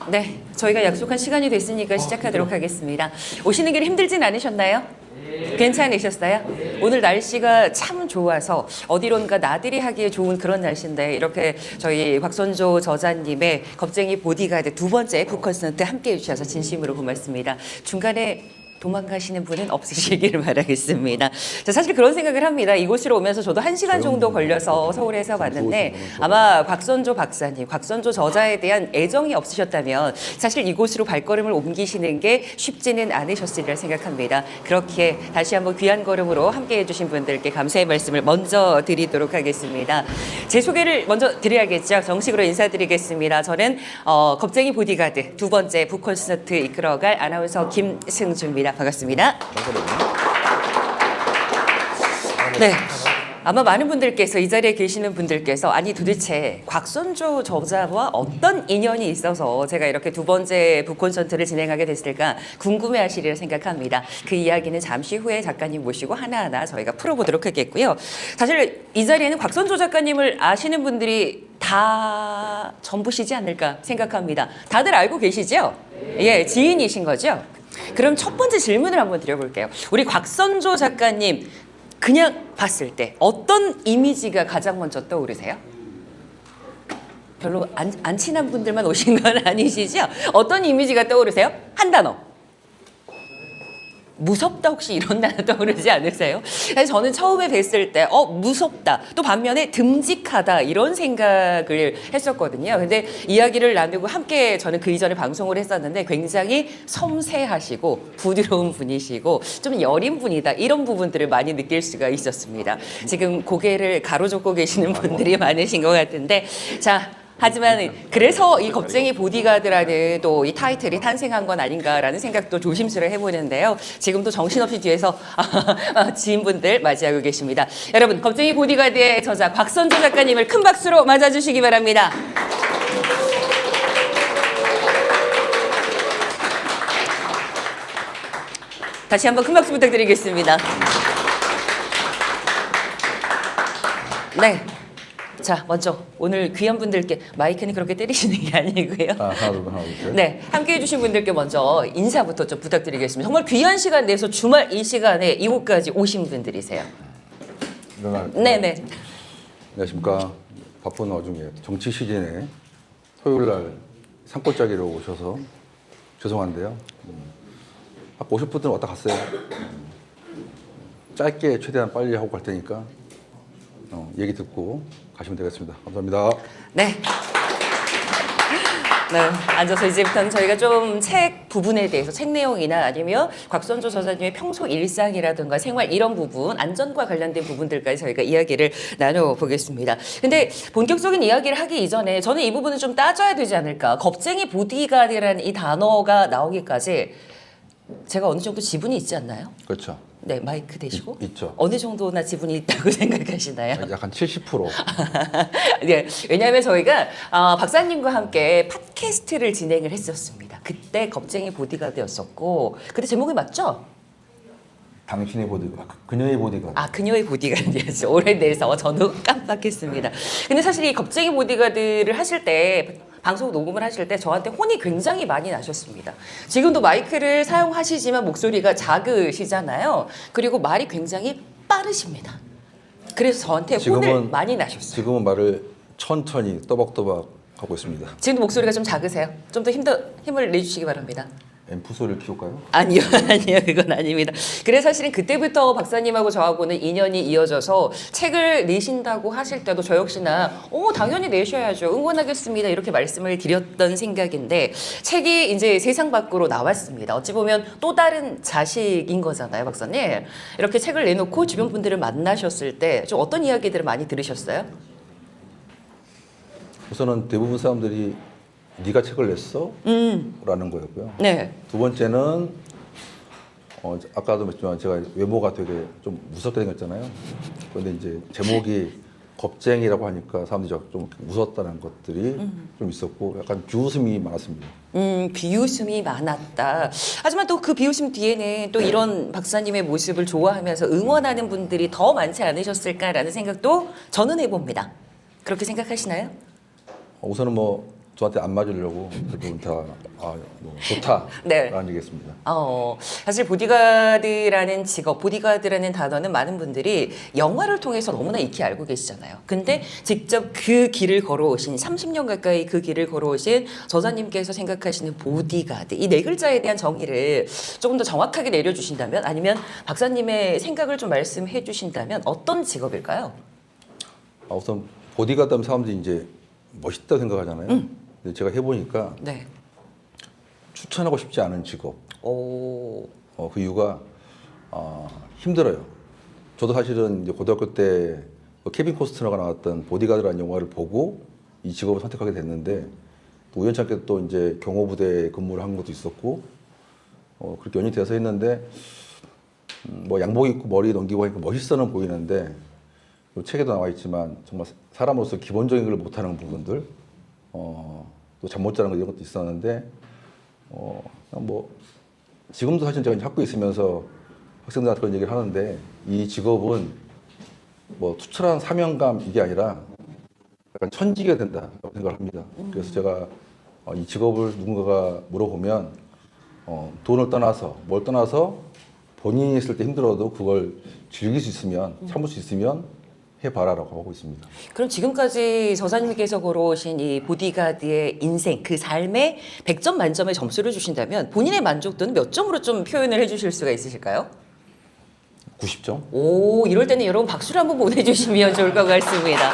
네, 저희가 약속한 시간이 됐으니까 시작하도록 하겠습니다. 오시는 길 힘들진 않으셨나요? 괜찮으셨어요? 오늘 날씨가 참 좋아서 어디론가 나들이 하기에 좋은 그런 날씨인데 이렇게 저희 곽선조 저자님의 겁쟁이 보디가드 두 번째 북콘서트 함께해 주셔서 진심으로 고맙습니다. 중간에 도망가시는 분은 없으시기를 바라겠습니다. 자, 사실 그런 생각을 합니다. 이곳으로 오면서 저도 1시간 정도 걸려서 서울에서 왔는데 아마 곽선조 박사님, 곽선조 저자에 대한 애정이 없으셨다면 사실 이곳으로 발걸음을 옮기시는 게 쉽지는 않으셨으리라 생각합니다. 그렇게 다시 한번 귀한 걸음으로 함께해 주신 분들께 감사의 말씀을 먼저 드리도록 하겠습니다. 제 소개를 먼저 드려야겠죠. 정식으로 인사드리겠습니다. 저는 겁쟁이 보디가드 두 번째 북콘서트 이끌어갈 아나운서 김승주입니다. 반갑습니다. 네. 아마 많은 분들께서 이 자리에 계시는 분들께서 아니 도대체 곽선조 저자와 어떤 인연이 있어서 제가 이렇게 두 번째 북콘서트를 진행하게 됐을까 궁금해하시리라 생각합니다. 그 이야기는 잠시 후에 작가님 모시고 하나하나 저희가 풀어보도록 하겠고요. 사실 이 자리에는 곽선조 작가님을 아시는 분들이 다 전부시지 않을까 생각합니다. 다들 알고 계시죠? 예, 지인이신 거죠? 그럼 첫 번째 질문을 한번 드려볼게요. 우리 곽선조 작가님 그냥 봤을 때 어떤 이미지가 가장 먼저 떠오르세요? 별로 안 친한 분들만 오신 건 아니시죠? 어떤 이미지가 떠오르세요? 한 단어. 무섭다 혹시 이런 단어 떠오르지 않으세요? 사실 저는 처음에 뵀을 때 무섭다 또 반면에 듬직하다 이런 생각을 했었거든요. 근데 이야기를 나누고 함께 저는 그 이전에 방송을 했었는데 굉장히 섬세하시고 부드러운 분이시고 좀 여린 분이다 이런 부분들을 많이 느낄 수가 있었습니다. 지금 고개를 가로젓고 계시는 분들이 많으신 것 같은데 자 하지만 그래서 이 겁쟁이 보디가드라는 또 이 타이틀이 탄생한 건 아닌가라는 생각도 조심스레 해보는데요. 지금도 정신없이 뒤에서 지인분들 맞이하고 계십니다. 여러분 겁쟁이 보디가드의 저자 곽선조 작가님을 큰 박수로 맞아주시기 바랍니다. 다시 한번 큰 박수 부탁드리겠습니다. 네. 자, 먼저 오늘 귀한 분들께 마이크는 그렇게 때리시는 게 아니고요. 하나 둘. 네, 함께해 주신 분들께 먼저 인사부터 좀 부탁드리겠습니다. 정말 귀한 시간 내서 주말 이 시간에 이곳까지 오신 분들이세요. 네네. 안녕하십니까. 바쁜 와중에 정치 시즌에 토요일 날 산골짜기로 오셔서 죄송한데요. 아까 오실 분들은 왔다 갔어요. 짧게 최대한 빨리 하고 갈 테니까 얘기 듣고 가시면 되겠습니다. 감사합니다. 네. 네, 앉아서 이제부터는 저희가 좀 책 부분에 대해서 책 내용이나 아니면 곽선조 저자님의 평소 일상이라든가 생활 이런 부분, 안전과 관련된 부분들까지 저희가 이야기를 나눠보겠습니다. 근데 본격적인 이야기를 하기 이전에 저는 이 부분을 좀 따져야 되지 않을까. 겁쟁이 보디가드라는 이 단어가 나오기까지 제가 어느 정도 지분이 있지 않나요? 그렇죠. 네, 마이크 대시고 있죠. 어느 정도나 지분이 있다고 생각하시나요? 약간 70%. 네, 왜냐하면 저희가 박사님과 함께 팟캐스트를 진행을 했었습니다. 그때 겁쟁이 보디가드였었고 그때 제목이 맞죠? 당신의 보디가드, 그녀의 보디가드. 아, 그녀의 보디가드였죠. 오래돼서 저도 깜빡했습니다. 근데 사실 이 겁쟁이 보디가드를 하실 때 방송 녹음을 하실 때 저한테 혼이 굉장히 많이 나셨습니다. 지금도 마이크를 사용하시지만 목소리가 작으시잖아요. 그리고 말이 굉장히 빠르십니다. 그래서 저한테 혼을 많이 나셨어요. 지금은 말을 천천히 또박또박 하고 있습니다. 지금도 목소리가 좀 작으세요? 좀 더 힘을 내주시기 바랍니다. 앰프 소리를 키울까요? 아니요, 아니요, 그건 아닙니다. 그래서 사실은 그때부터 박사님하고 저하고는 인연이 이어져서 책을 내신다고 하실 때도 저 역시나 당연히 내셔야죠. 응원하겠습니다. 이렇게 말씀을 드렸던 생각인데 책이 이제 세상 밖으로 나왔습니다. 어찌 보면 또 다른 자식인 거잖아요, 박사님. 이렇게 책을 내놓고 주변 분들을 만나셨을 때 좀 어떤 이야기들을 많이 들으셨어요? 우선은 대부분 사람들이 네가 책을 냈어? 라는 거였고요. 네. 두 번째는 아까도 말했지만 제가 외모가 되게 좀 무섭게 생겼잖아요. 그런데 이제 제목이 겁쟁이라고 하니까 사람들이 좀 무섭다는 것들이 좀 있었고 약간 비웃음이 많았습니다. 비웃음이 많았다. 하지만 또 그 비웃음 뒤에는 또 이런 박사님의 모습을 좋아하면서 응원하는 분들이 더 많지 않으셨을까라는 생각도 저는 해봅니다. 그렇게 생각하시나요? 우선은 뭐 저한테 안 맞으려고 대부분 다 뭐 좋다라는 네. 얘기했습니다. 사실 보디가드라는 직업, 보디가드라는 단어는 많은 분들이 영화를 통해서 너무나 익히 알고 계시잖아요. 근데 직접 그 길을 걸어오신 30년 가까이 그 길을 걸어오신 저자님께서 생각하시는 보디가드 이 네 글자에 대한 정의를 조금 더 정확하게 내려주신다면 아니면 박사님의 생각을 좀 말씀해 주신다면 어떤 직업일까요? 우선 보디가드 하면 사람들이 이제 멋있다고 생각하잖아요. 근데 제가 해보니까 네. 추천하고 싶지 않은 직업. 오. 그 이유가 힘들어요. 저도 사실은 이제 고등학교 때그 케빈 코스트너가 나왔던 보디가드라는 영화를 보고 이 직업을 선택하게 됐는데 또 우연찮게 또 이제 경호부대에 근무를 한 것도 있었고 그렇게 연이 돼서 했는데 뭐 양복 입고 머리 넘기고 하니까 멋있어는 보이는데 이 책에도 나와 있지만 정말 사람으로서 기본적인 걸 못하는 부분들 또 잠 못 자는 거 이런 것도 있었는데 뭐 지금도 사실 제가 이제 학교에 있으면서 학생들한테 그런 얘기를 하는데 이 직업은 뭐 투철한 사명감 이게 아니라 약간 천직이 된다고 생각을 합니다. 그래서 제가 이 직업을 누군가가 물어보면 돈을 떠나서 뭘 떠나서 본인이 있을 때 힘들어도 그걸 즐길 수 있으면 참을 수 있으면 해봐라라고 하고 있습니다. 그럼 지금까지 저자님께서 걸어오신 이 보디가드의 인생, 그 삶에 100점 만점에 점수를 주신다면 본인의 만족도는 몇 점으로 좀 표현을 해주실 수가 있으실까요? 90점? 오, 이럴 때는 여러분 박수를 한번 보내주시면 좋을 것 같습니다.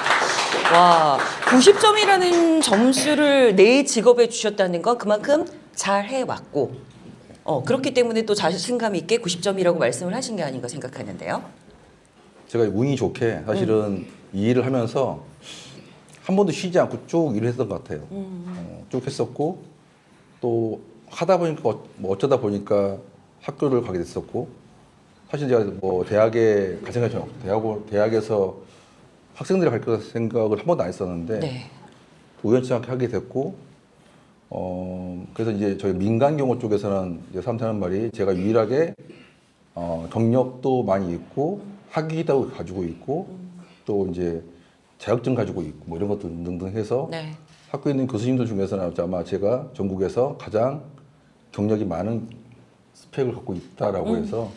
와, 90점이라는 점수를 내 직업에 주셨다는 건 그만큼 잘 해왔고, 그렇기 때문에 또 자신감 있게 90점이라고 말씀을 하신 게 아닌가 생각하는데요. 제가 운이 좋게 사실은 이 일을 하면서 한 번도 쉬지 않고 쭉 일을 했던 것 같아요. 쭉 했었고 또 하다 보니까 뭐 어쩌다 보니까 학교를 가게 됐었고 사실 제가 뭐 대학에 갈 생각이 전혀 없고 대학에서 학생들이 갈 거 생각을 한 번도 안 했었는데 네. 우연치 않게 하게 됐고 그래서 이제 저희 민간 경호 쪽에서는 이제 사람들이 하는 말이 제가 유일하게 경력도 많이 있고 학위도 가지고 있고 또 이제 자격증 가지고 있고 뭐 이런 것도 등등 해서 네. 학교에 있는 교수님들 중에서는 아마 제가 전국에서 가장 경력이 많은 스펙을 갖고 있다라고 해서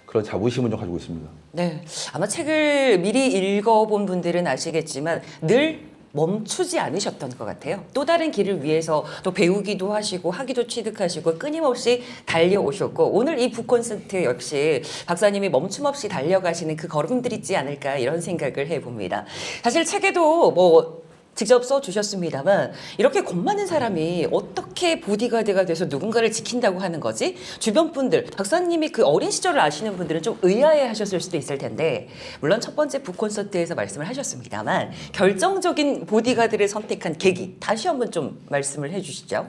그런 자부심을 좀 가지고 있습니다. 네. 아마 책을 미리 읽어본 분들은 아시겠지만 늘 멈추지 않으셨던 것 같아요. 또 다른 길을 위해서 또 배우기도 하시고 학위도 취득하시고 끊임없이 달려오셨고 오늘 이 북콘서트 역시 박사님이 멈춤 없이 달려가시는 그 걸음들이 있지 않을까 이런 생각을 해봅니다. 사실 책에도 뭐 직접 써주셨습니다만 이렇게 겁 많은 사람이 어떻게 보디가드가 돼서 누군가를 지킨다고 하는 거지? 주변 분들, 박사님이 그 어린 시절을 아시는 분들은 좀 의아해 하셨을 수도 있을 텐데 물론 첫 번째 북콘서트에서 말씀을 하셨습니다만 결정적인 보디가드를 선택한 계기 다시 한번 좀 말씀을 해주시죠.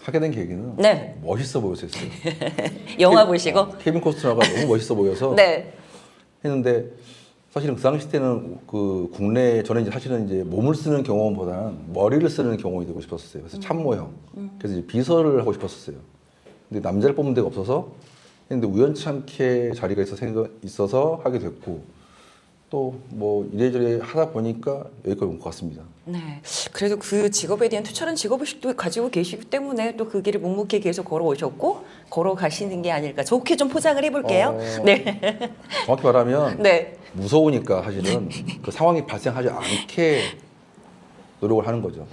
하게 된 계기는 네. 멋있어 보였어요. 영화 보시고? 케빈 코스트너가 너무 멋있어 보여서 네. 했는데 사실은 그 당시 때는 그 국내 저는 이제 사실은 이제 몸을 쓰는 경호원보다는 머리를 쓰는 경호원이 되고 싶었어요. 그래서 참모형. 그래서 이제 비서를 하고 싶었어요. 근데 남자를 뽑는 데가 없어서 했는데 우연치 않게 자리가 있어서 하게 됐고 또 뭐 이래저래 하다 보니까 여기까지 온 것 같습니다. 네. 그래도 그 직업에 대한 투철한 직업의식도 가지고 계시기 때문에 또 그 길을 묵묵히 계속 걸어오셨고 걸어가시는 게 아닐까 좋게 좀 포장을 해볼게요. 네. 정확히 말하면 네. 무서우니까 사실은 그 상황이 발생하지 않게 노력을 하는 거죠.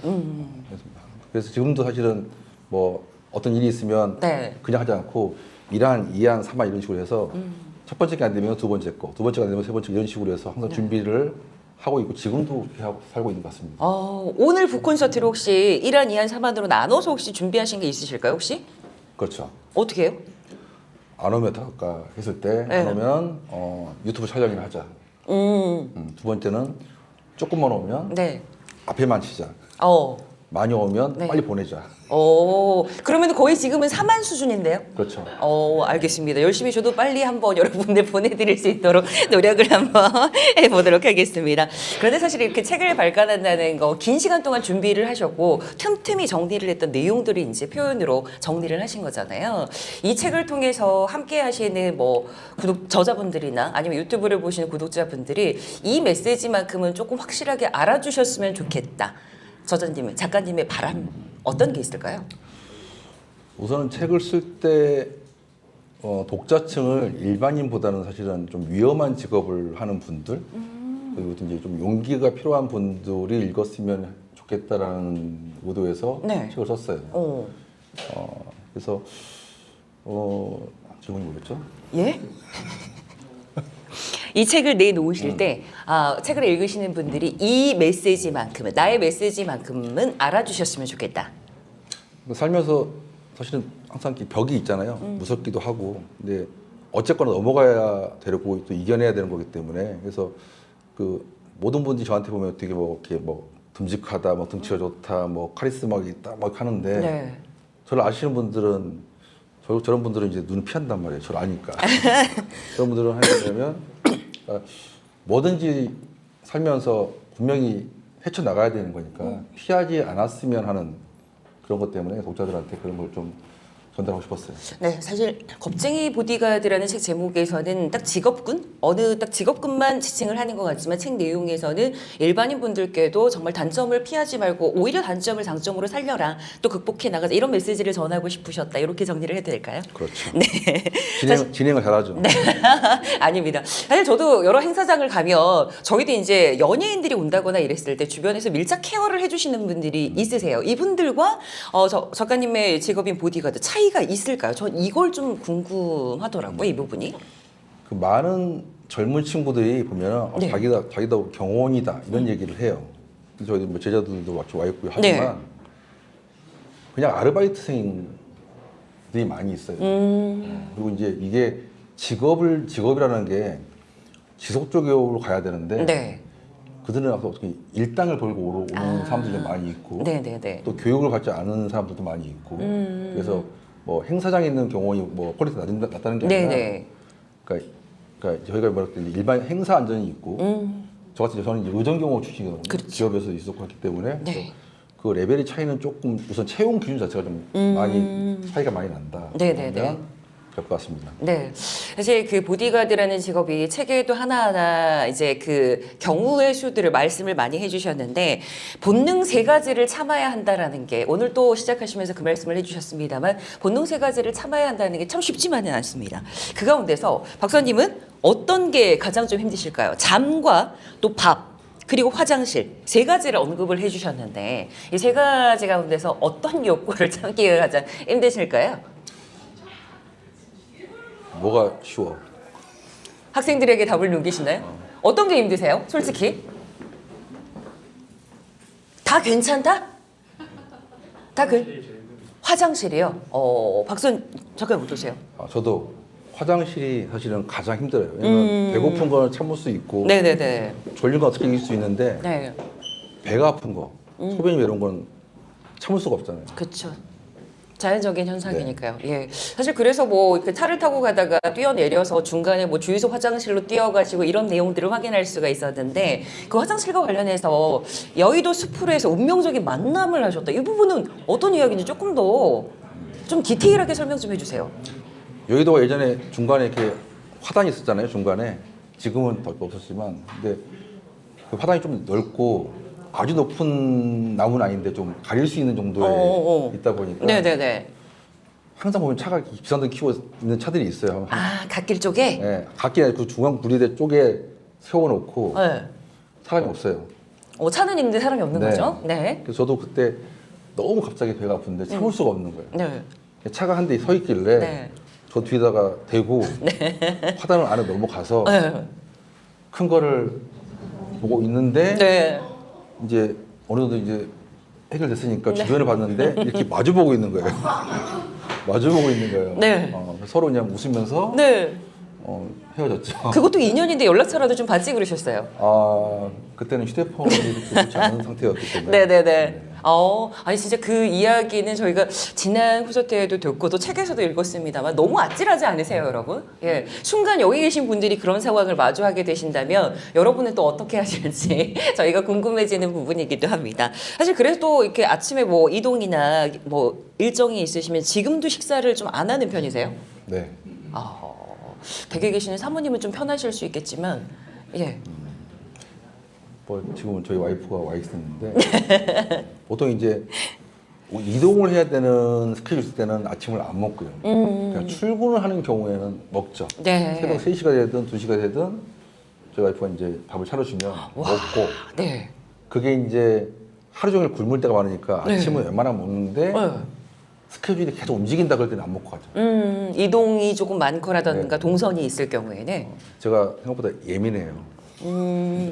그래서 지금도 사실은 뭐 어떤 일이 있으면 네. 그냥 하지 않고 1안, 2안, 3안 이런 식으로 해서 첫 번째가 안 되면 두 번째 거, 두 번째가 안 되면 세 번째 이런 식으로 해서 항상 준비를 하고 있고 지금도 그렇게 하고 살고 있는 것 같습니다. 오늘 북콘서트를 혹시 1안, 2안, 3안으로 나눠서 혹시 준비하신 게 있으실까요 혹시? 그렇죠. 어떻게 해요? 안 오면 아까 했을 때 네. 안 오면 유튜브 촬영을 하자. 두 번째는 조금만 오면 네. 앞에만 치자. 어. 많이 오면 네. 빨리 보내자. 그러면 거의 지금은 3안 수준인데요? 그렇죠. 알겠습니다. 열심히 저도 빨리 한번 여러분들 보내드릴 수 있도록 노력을 한번 해보도록 하겠습니다. 그런데 사실 이렇게 책을 발간한다는 거 긴 시간 동안 준비를 하셨고 틈틈이 정리를 했던 내용들이 이제 표현으로 정리를 하신 거잖아요. 이 책을 통해서 함께 하시는 뭐 저자분들이나 아니면 유튜브를 보시는 구독자분들이 이 메시지만큼은 조금 확실하게 알아주셨으면 좋겠다. 저자님은 작가님의 바람 어떤 게 있을까요? 우선은 책을 쓸 때 독자층을 일반인보다는 사실은 좀 위험한 직업을 하는 분들 그리고 이제 좀 용기가 필요한 분들이 읽었으면 좋겠다라는 의도에서 네. 책을 썼어요. 어. 그래서 질문이 뭐였죠? 예? 이 책을 내놓으실 때 책을 읽으시는 분들이 이 메시지만큼은 나의 메시지만큼은 알아주셨으면 좋겠다. 살면서 사실은 항상 이렇게 벽이 있잖아요. 무섭기도 하고. 근데 어쨌거나 넘어가야 되고 또 이겨내야 되는 거기 때문에 그래서 그 모든 분들이 저한테 보면 되게 뭐 이렇게 뭐 듬직하다, 뭐 등치가 좋다, 뭐 카리스마가 있다, 막 하는데 네. 저를 아시는 분들은 저런 분들은 이제 눈을 피한단 말이에요. 저를 아니까. 그런 분들은 하려면 뭐든지 살면서 분명히 헤쳐 나가야 되는 거니까 피하지 않았으면 하는 그런 것 때문에 독자들한테 그런 걸 좀 전달하고 싶었어요. 네, 사실 겁쟁이 보디가드라는 책 제목에서는 딱 직업군 어느 딱 직업군만 지칭을 하는 것 같지만 책 내용에서는 일반인 분들께도 정말 단점을 피하지 말고 오히려 단점을 장점으로 살려라 또 극복해 나가자 이런 메시지를 전하고 싶으셨다 이렇게 정리를 해도 될까요? 그렇죠. 네. 진행을 잘하죠. 네. 아닙니다. 사실 저도 여러 행사장을 가면 저희도 이제 연예인들이 온다거나 이랬을 때 주변에서 밀착 케어를 해주시는 분들이 있으세요. 이분들과 작가님의 직업인 보디가드 차이가 있을까요? 전 이걸 좀 궁금하더라고요, 이 부분이. 그 많은 젊은 친구들이 보면 네. 자기다 경호원이다 이런 얘기를 해요. 저희 뭐 제자들도 와 있고 하지만 네. 그냥 아르바이트생들이 많이 있어요. 그리고 이제 이게 직업이라는 게 지속적으로 가야 되는데 네. 그들은 어떻게 일당을 벌고 오는 사람들이 좀 많이 있고 네네네. 또 교육을 받지 않은 사람들도 많이 있고 그래서 뭐 행사장에 있는 경호원이 뭐 퀄리티가 낮다는 게 아니라 네네. 그러니까 저희가 말할 때 일반 행사 안전이 있고 저 같은 저는 이제 의정 경호 출신이거든요. 그렇죠. 기업에서 있었고 했기 때문에 네. 그래서 그 레벨의 차이는 조금 우선 채용 기준 자체가 좀 많이 차이가 많이 난다. 네네네. 그럴 것 같습니다. 네. 사실 그 보디가드라는 직업이 책에도 하나하나 이제 그 경우의 수들을 말씀을 많이 해주셨는데 본능 세 가지를 참아야 한다라는 게 오늘 또 시작하시면서 그 말씀을 해주셨습니다만 본능 세 가지를 참아야 한다는 게 참 쉽지만은 않습니다. 그 가운데서 박사님은 어떤 게 가장 좀 힘드실까요? 잠과 또 밥. 그리고 화장실 세 가지를 언급을 해주셨는데 이 세 가지 가운데서 어떤 욕구를 참기가 가장 힘드실까요? 뭐가 쉬워? 학생들에게 답을 넘기시나요? 어떤 게 힘드세요? 솔직히 다 괜찮다? 화장실이요. 박선 잠깐 어떠세요? 저도 화장실이 사실은 가장 힘들어요. 왜냐면 배고픈 걸 참을 수 있고 네네네. 졸린 건 어떻게 이길 수 있는데 네, 배가 아픈 거, 소변이 이런 건 참을 수가 없잖아요. 그렇죠. 자연적인 현상이니까요. 예. 사실 그래서 뭐 이렇게 차를 타고 가다가 뛰어내려서 중간에 뭐 주유소 화장실로 뛰어가지고 이런 내용들을 확인할 수가 있었는데 그 화장실과 관련해서 여의도 숲으로에서 운명적인 만남을 하셨다. 이 부분은 어떤 이야기인지 조금 더 좀 디테일하게 설명 좀 해주세요. 여의도가 예전에 중간에 이렇게 화단이 있었잖아요. 중간에 지금은 더 없었지만 근데 그 화단이 좀 넓고 아주 높은 나무는 아닌데 좀 가릴 수 있는 정도에 있다 보니까 네네네. 항상 보면 차가 기사들 키워 있는 차들이 있어요. 갓길 쪽에? 네, 갓길에 그 중앙 분리대 쪽에 세워놓고 네. 사람이 없어요. 차는 있는데 사람이 없는 네. 거죠? 네. 그래서 저도 그때 너무 갑자기 배가 아픈데 참을 수가 없는 거예요. 네. 차가 한 대 서 있길래 네. 저 뒤에다가 대고 화단을 안에 넘어가서 네. 큰 거를 보고 있는데 네. 이제 어느 정도 이제 해결됐으니까 주변을 봤는데 이렇게 마주보고 있는 거예요. 마주보고 있는 거예요. 네. 서로 그냥 웃으면서 네. 헤어졌죠. 그것도 인연인데 연락처라도 좀 받지 그러셨어요. 그때는 휴대폰이 그렇게 좋지 않은 상태였기 때문에. 네네네. 아니 진짜 그 이야기는 저희가 지난 후서 때에도 듣고 또 책에서도 읽었습니다만 너무 아찔하지 않으세요, 여러분? 예, 순간 여기 계신 분들이 그런 상황을 마주하게 되신다면 여러분은 또 어떻게 하실지 저희가 궁금해지는 부분이기도 합니다. 사실 그래서 또 이렇게 아침에 뭐 이동이나 뭐 일정이 있으시면 지금도 식사를 좀 안 하는 편이세요? 네. 댁에 계시는 사모님은 좀 편하실 수 있겠지만, 예. 뭐 지금은 저희 와이프가 와 있었는데 보통 이제 이동을 해야 되는 스케줄 있을 때는 아침을 안 먹고요. 그러니까 출근을 하는 경우에는 먹죠. 네. 새벽 3시가 되든 2시가 되든 저희 와이프가 이제 밥을 차려주면 먹고 네. 그게 이제 하루 종일 굶을 때가 많으니까 네. 아침은 웬만하면 먹는데 네. 스케줄이 계속 움직인다 그럴 때는 안 먹고 가죠. 이동이 조금 많거라던가 네. 동선이 있을 경우에는 제가 생각보다 예민해요.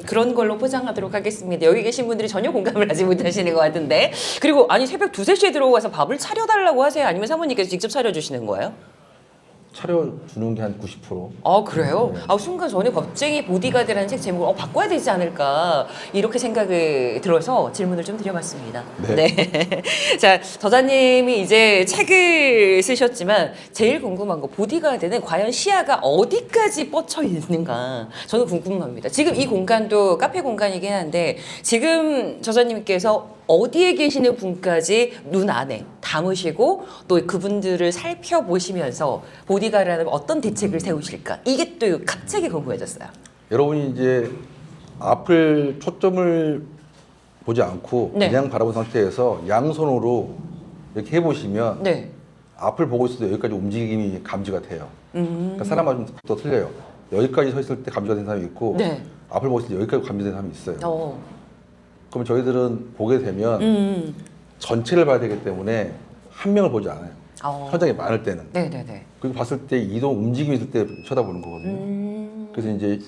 그런 걸로 포장하도록 하겠습니다. 여기 계신 분들이 전혀 공감을 하지 못하시는 것 같은데. 그리고 아니 새벽 2, 3시에 들어가서 밥을 차려달라고 하세요? 아니면 사모님께서 직접 차려주시는 거예요? 차려주는 게 한 90%. 아 그래요? 네. 아 순간 전에 겁쟁이 보디가드라는 책 제목을 바꿔야 되지 않을까 이렇게 생각이 들어서 질문을 좀 드려봤습니다. 네. 자 저자님이 이제 책을 쓰셨지만 제일 궁금한 거 보디가드는 과연 시야가 어디까지 뻗쳐 있는가 저는 궁금합니다. 지금 이 공간도 카페 공간이긴 한데 지금 저자님께서 어디에 계시는 분까지 눈 안에 담으시고 또 그분들을 살펴보시면서 보디가드라는 어떤 대책을 세우실까 이게 또 갑자기 궁금해졌어요. 여러분이 이제 앞을 초점을 보지 않고 네. 그냥 바라본 상태에서 양손으로 이렇게 해보시면 네. 앞을 보고 있어도 여기까지 움직임이 감지가 돼요. 그러니까 사람마다 좀 또 틀려요. 여기까지 서 있을 때 감지가 되는 사람이 있고 네. 앞을 보고 있을 때 여기까지 감지되는 사람이 있어요. 어. 그럼 저희들은 보게 되면 전체를 봐야 되기 때문에 한 명을 보지 않아요. 현장에 많을 때는. 네네네. 그리고 봤을 때 이동 움직임이 있을 때 쳐다보는 거거든요. 그래서 이제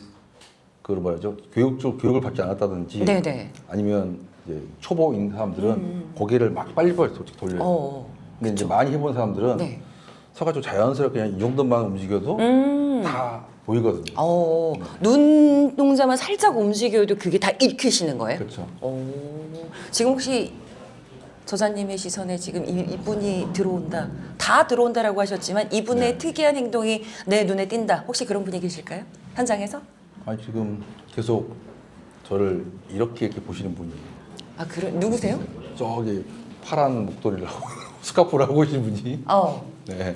그 뭐라죠 교육을 받지 않았다든지 네네. 아니면 이제 초보인 사람들은 고개를 막 빨리빨리 돌려요. 어. 근데 이제 많이 해본 사람들은 네. 서가지고 자연스럽게 그냥 이 정도만 움직여도 다 보이거든요. 어. 눈동자만 살짝 움직여도 그게 다 읽히시는 거예요? 그렇죠. 오. 지금 혹시 저자님의 시선에 지금 이분이 들어온다, 다 들어온다라고 하셨지만 이분의 네. 특이한 행동이 내 눈에 띈다. 혹시 그런 분이 계실까요? 현장에서? 아니 지금 계속 저를 이렇게 보시는 분이 아, 그래 누구세요? 저기 파란 목도리를 하고 스카프를 하고 계신 분이 어. 네.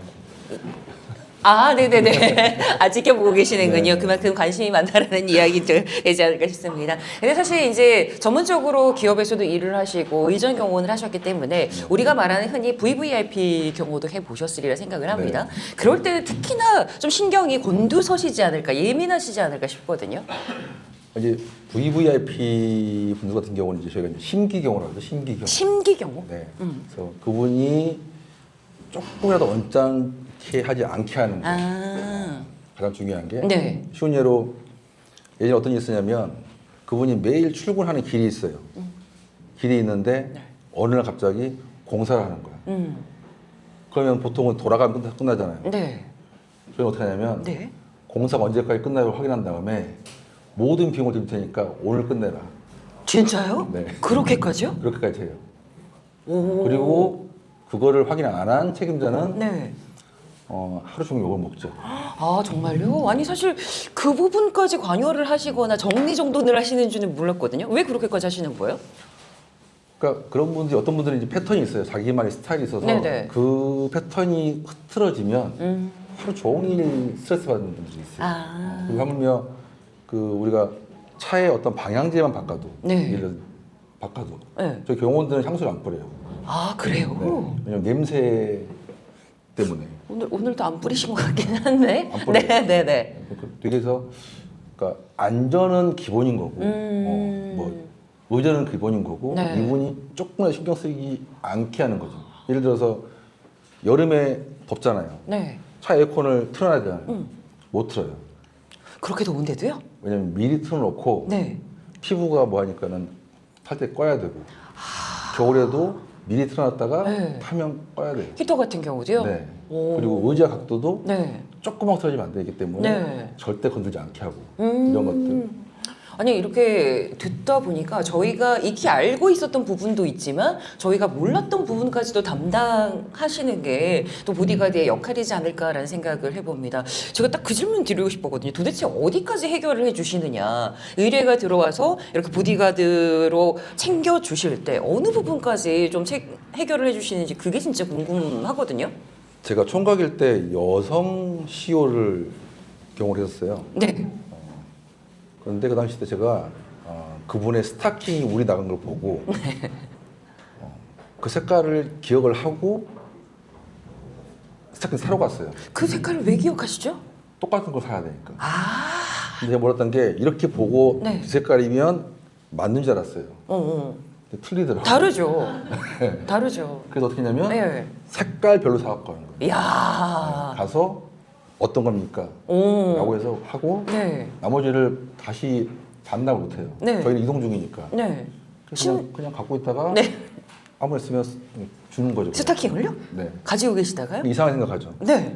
아, 네네네. 아, 지켜보고 계시는군요. 네. 그만큼 관심이 많다라는 이야기도 되지 않을까 싶습니다. 근데 사실 이제 전문적으로 기업에서도 일을 하시고 의전 경험을 하셨기 때문에 우리가 말하는 흔히 VVIP 경우도 해보셨으리라 생각을 합니다. 그럴 때는 특히나 좀 신경이 곤두서시지 않을까, 예민하시지 않을까 싶거든요. 이제 VVIP 분들 같은 경우는 이제 저희가 이제 심기경으로 하죠. 심기경. 심기 경우? 네. 그래서 그분이 조금이라도 언짢게 하지 않게 하는 거 아, 가장 중요한 게 네. 쉬운 예로 예전에 어떤 일이 있었냐면 그분이 매일 출근하는 길이 있어요. 길이 있는데 어느 날 갑자기 공사를 하는 거야. 그러면 보통은 돌아가면 끝나잖아요. 네. 저희는 어떻게 하냐면 네. 공사가 언제까지 끝나요 확인한 다음에 모든 비용을 드릴 테니까 오늘 끝내라. 진짜요? 네. 그렇게까지요? 그렇게까지 해요. 오. 그리고 그거를 확인 안 한 책임자는 네. 하루 종일 욕을 먹죠. 아 정말요? 아니 사실 그 부분까지 관여를 하시거나 정리정돈을 하시는 줄은 몰랐거든요. 왜 그렇게까지 하시는 거예요? 그러니까 그런 분들이 어떤 분들은 이제 패턴이 있어요. 자기만의 스타일이 있어서 네네. 그 패턴이 흐트러지면 하루 종일 스트레스 받는 분들이 있어요. 아, 그리고 하물며 그 우리가 차의 어떤 방향제만 바꿔도 네. 예를 들어 바꿔도 네. 저희 경호원들은 향수를 안 뿌려요. 아 그래요? 네. 왜냐면 냄새 때문에 오늘도 안 뿌리신 것 같긴 한데. 안 뿌려요. 네네네. 그래서 그러니까 안전은 기본인 거고 뭐 의전은 기본인 거고 네. 이분이 조금만 신경 쓰이지 않게 하는 거죠. 예를 들어서 여름에 덥잖아요. 네. 차 에어컨을 틀어놔야 되잖아요. 못 틀어요. 그렇게 더운데도요? 왜냐면 미리 틀어놓고 네. 피부가 뭐 하니까는 탈 때 꺼야 되고 겨울에도 미리 틀어놨다가 네. 타면 꺼야 돼요. 히터 같은 경우도요? 네. 오. 그리고 의자 각도도 네. 조금만 틀어지면 안 되기 때문에 네. 절대 건들지 않게 하고 이런 것들. 아니 이렇게 듣다 보니까 저희가 익히 알고 있었던 부분도 있지만 저희가 몰랐던 부분까지도 담당하시는 게 또 보디가드의 역할이지 않을까라는 생각을 해봅니다. 제가 딱 그 질문 드리고 싶었거든요. 도대체 어디까지 해결을 해주시느냐. 의뢰가 들어와서 이렇게 보디가드로 챙겨주실 때 어느 부분까지 좀 해결을 해주시는지 그게 진짜 궁금하거든요. 제가 총각일 때 여성 CEO를 경험을 했었어요. 네. 그런데 그 당시 때 제가 그분의 스타킹이 울이 나간 걸 보고 그 색깔을 기억을 하고 스타킹 사러 갔어요. 그 색깔을 왜 기억하시죠? 똑같은 걸 사야 되니까. 아, 근데 제가 몰랐던 게 이렇게 보고 네. 이 색깔이면 맞는 줄 알았어요. 근데 틀리더라고요. 다르죠. 다르죠. 그래서 어떻게 했냐면 네. 색깔별로 사갖고 가는 거예요. 이야. 가서 어떤 겁니까? 오. 라고 해서 하고 네. 나머지를 다시 반납을 못해요. 네. 저희는 이동 중이니까. 네. 그래서 그냥 갖고 있다가 네. 아무 있으면 주는 거죠. 스타킹을요? 네. 가지고 계시다가요? 이상하게 생각하죠. 네.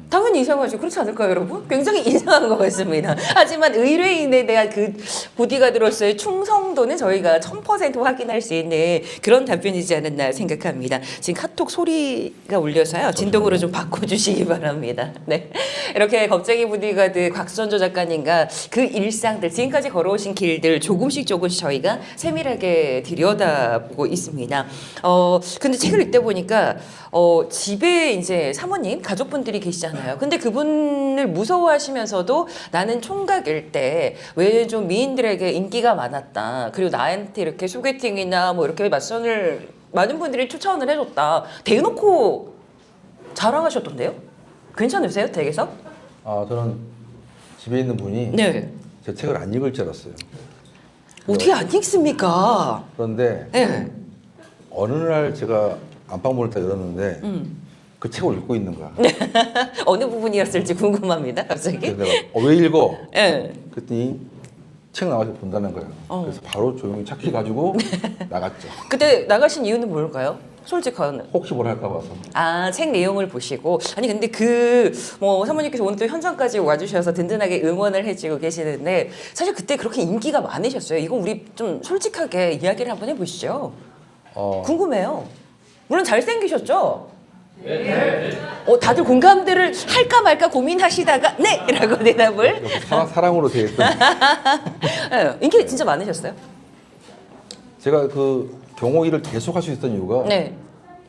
당연히 이상하죠. 그렇지 않을까요, 여러분? 굉장히 이상한 것 같습니다. 하지만 의뢰인에 대한 그 보디가드로서의 충성도는 저희가 1000% 확인할 수 있는 그런 답변이지 않았나 생각합니다. 지금 카톡 소리가 울려서요. 진동으로 좀 바꿔주시기 바랍니다. 네. 이렇게 겁쟁이 보디가드 곽선조 작가님과 그 일상들, 지금까지 걸어오신 길들 조금씩 저희가 세밀하게 들여다보고 있습니다. 근데 책을 읽다 보니까 집에 이제 사모님, 가족분들이 계시잖아요. 근데 그분을 무서워하시면서도 나는 총각일 때 왜 좀 미인들에게 인기가 많았다. 그리고 나한테 이렇게 소개팅이나 뭐 이렇게 맞선을 많은 분들이 추천을 해줬다. 대놓고 자랑하셨던데요? 괜찮으세요, 댁에서? 저는 집에 있는 분이 네. 제 책을 안 읽을 줄 알았어요. 어떻게 안 읽습니까? 그런데 네. 어느 날 제가 안방문을 딱 열었는데 그 책을 읽고 있는 거야. 어느 부분이었을지 궁금합니다, 갑자기. 그래서 내가 왜 읽어? 네. 그랬더니 책 나와서 본다는 거예요. 그래서 바로 조용히 착히 가지고 나갔죠. 그때 나가신 이유는 뭘까요? 솔직한. 혹시 뭘 할까 봐서. 아, 책 내용을 보시고. 아니, 근데 사모님께서 오늘 또 현장까지 와주셔서 든든하게 응원을 해주고 계시는데, 사실 그때 그렇게 인기가 많으셨어요. 이거 우리 좀 솔직하게 이야기를 한번 해보시죠. 궁금해요. 물론 잘생기셨죠? 다들 공감대를 할까 말까 고민하시다가, 네! 라고 대답을. 역시 사랑으로 되겠던. 네, 인기 진짜 많으셨어요? 제가 그 경호 일을 계속 할 수 있었던 이유가 네.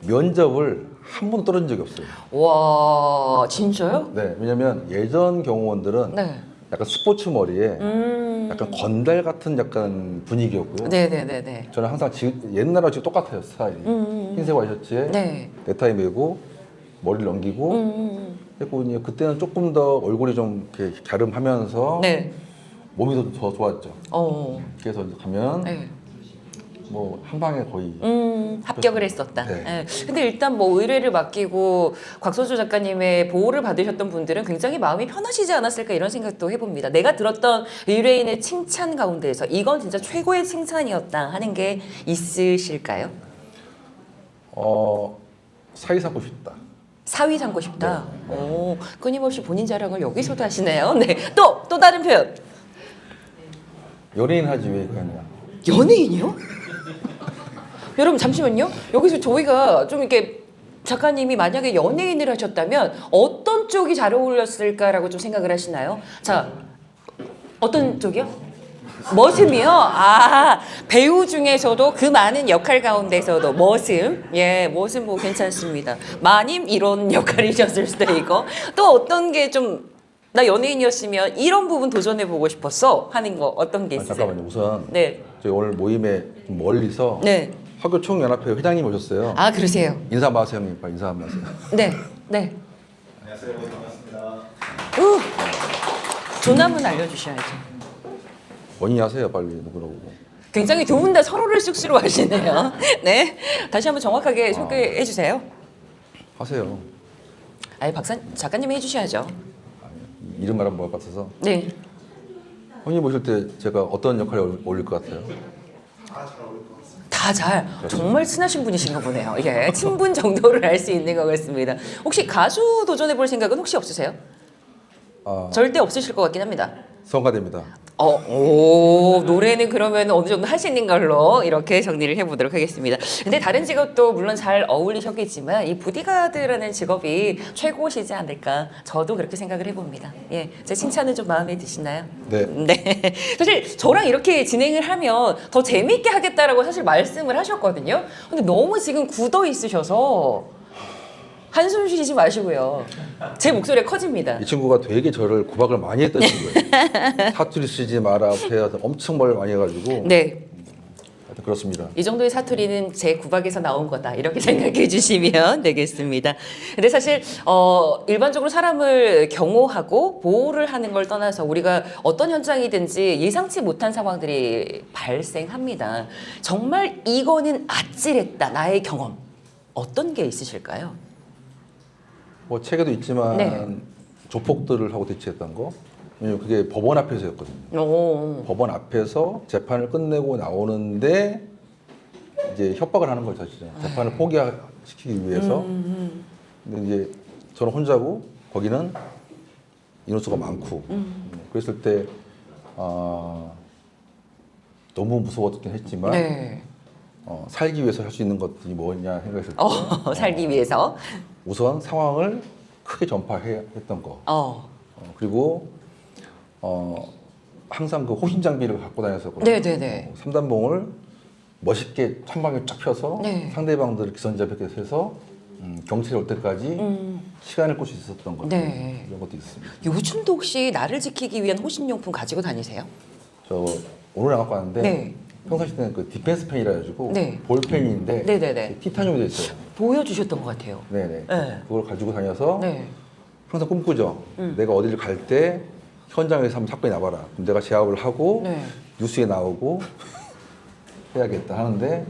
면접을 한 번도 떨어진 적이 없어요. 와, 진짜요? 네, 왜냐면 예전 경호원들은 네. 약간 스포츠 머리에 약간 건달 같은 약간 분위기였고요. 네네네네. 저는 항상 옛날하고 지금 똑같아요, 스타일이. 흰색 와이셔츠에 네. 넥타이 메고 머리를 넘기고 했고 이제 그때는 조금 더 얼굴이 좀 이렇게 갸름하면서 네. 몸이 더 좋았죠. 그래서 이제 가면 네. 뭐 한 방에 거의 합격을 했었다. 네. 예. 근데 일단 뭐 의뢰를 맡기고 곽선조 작가님의 보호를 받으셨던 분들은 굉장히 마음이 편하시지 않았을까 이런 생각도 해봅니다. 내가 들었던 의뢰인의 칭찬 가운데에서 이건 진짜 최고의 칭찬이었다 하는 게 있으실까요? 사위 삼고 싶다. 사위 삼고 싶다. 오, 끊임없이 본인 자랑을 여기서도 하시네요. 네. 또 다른 표현. 연예인 하지 왜 그러냐. 연예인이요? 여러분 잠시만요. 여기서 저희가 좀 이렇게 작가님이 만약에 연예인을 하셨다면 어떤 쪽이 잘 어울렸을까라고 좀 생각을 하시나요? 자, 어떤 쪽이요? 머슴이요? 아, 배우 중에서도 그 많은 역할 가운데서도 머슴. 예, 머슴 뭐 괜찮습니다. 마님 이런 역할이셨을 수도 있고 또 어떤 게 좀 나 연예인이었으면 이런 부분 도전해보고 싶었어 하는 거 어떤 게 있으세요? 잠깐만요. 우선 네. 저희 오늘 모임에 좀 멀리서 네. 학교 총연합회 회장님 오셨어요. 아, 그러세요? 인사 마세요, 형님. 빨리 인사 한번 하세요. 네. 네. 안녕하세요. 반갑습니다. 조남은 알려주셔야죠. 원인이 하세요, 빨리 누구라고. 굉장히 두 분 다 서로를 쑥스러워하시네요. 네. 다시 한번 정확하게 소개해 주세요. 하세요. 아니, 작가님이 해주셔야죠. 이름 말하면 뭐할 것 같아서. 네. 형님 보실 때 제가 어떤 역할이 어울릴 것 같아요? 다 잘. 정말 친하신 분이신가 보네요. 예. 친분 정도를 알 수 있는 것 같습니다. 혹시 가수 도전해 볼 생각은 혹시 없으세요? 절대 없으실 것 같긴 합니다. 성가대입니다. 노래는 그러면 어느 정도 하시는 걸로 이렇게 정리를 해보도록 하겠습니다. 근데 다른 직업도 물론 잘 어울리셨겠지만 이 보디가드라는 직업이 최고시지 않을까 저도 그렇게 생각을 해봅니다. 예, 제 칭찬은 좀 마음에 드시나요? 네. 네. 사실 저랑 이렇게 진행을 하면 더 재밌게 하겠다라고 사실 말씀을 하셨거든요. 근데 너무 지금 굳어 있으셔서 한숨 쉬지 마시고요. 제 목소리가 커집니다. 이 친구가 되게 저를 구박을 많이 했던 친구예요. 사투리 쓰지 마라, 앞에 엄청 말을 많이 해가지고. 네. 하여튼 그렇습니다. 이 정도의 사투리는 제 구박에서 나온 거다 이렇게 생각해 주시면 되겠습니다. 근데 사실 일반적으로 사람을 경호하고 보호를 하는 걸 떠나서 우리가 어떤 현장이든지 예상치 못한 상황들이 발생합니다. 정말 이거는 아찔했다 나의 경험 어떤 게 있으실까요? 뭐 책에도 있지만 네. 조폭들을 하고 대치했던 거. 왜냐면 그게 법원 앞에서였거든요. 오. 법원 앞에서 재판을 끝내고 나오는데 이제 협박을 하는 거죠, 사실은. 재판을 포기시키기 위해서. 근데 이제 저는 혼자고 거기는 인원수가 많고. 그랬을 때 너무 무서웠긴 했지만 네. 살기 위해서 할 수 있는 것들이 뭐냐 생각했을 때 살기 위해서. 우선 상황을 크게 전파했던 거. 그리고 항상 그 호신 장비를 갖고 다녔었거든요. 네네네. 3단봉을 멋있게 천방에 쫙 펴서 네. 상대방들을 기선제압하게 해서 경찰이 올 때까지 시간을 끌 수 있었던 것. 네. 이런 것도 있습니다. 요즘도 혹시 나를 지키기 위한 호신용품 가지고 다니세요? 저 오늘 안 갖고 왔는데 네. 평상시 때는 그 디펜스 펜이라 해가지고 네. 볼펜인데 네네네. 티타늄이 돼 있어요. 보여주셨던 것 같아요. 네네. 네. 그걸 가지고 다녀서 네. 항상 꿈꾸죠. 내가 어디를 갈 때 현장에서 한번 사건이 나봐라. 그럼 내가 제압을 하고 네. 뉴스에 나오고 해야겠다 하는데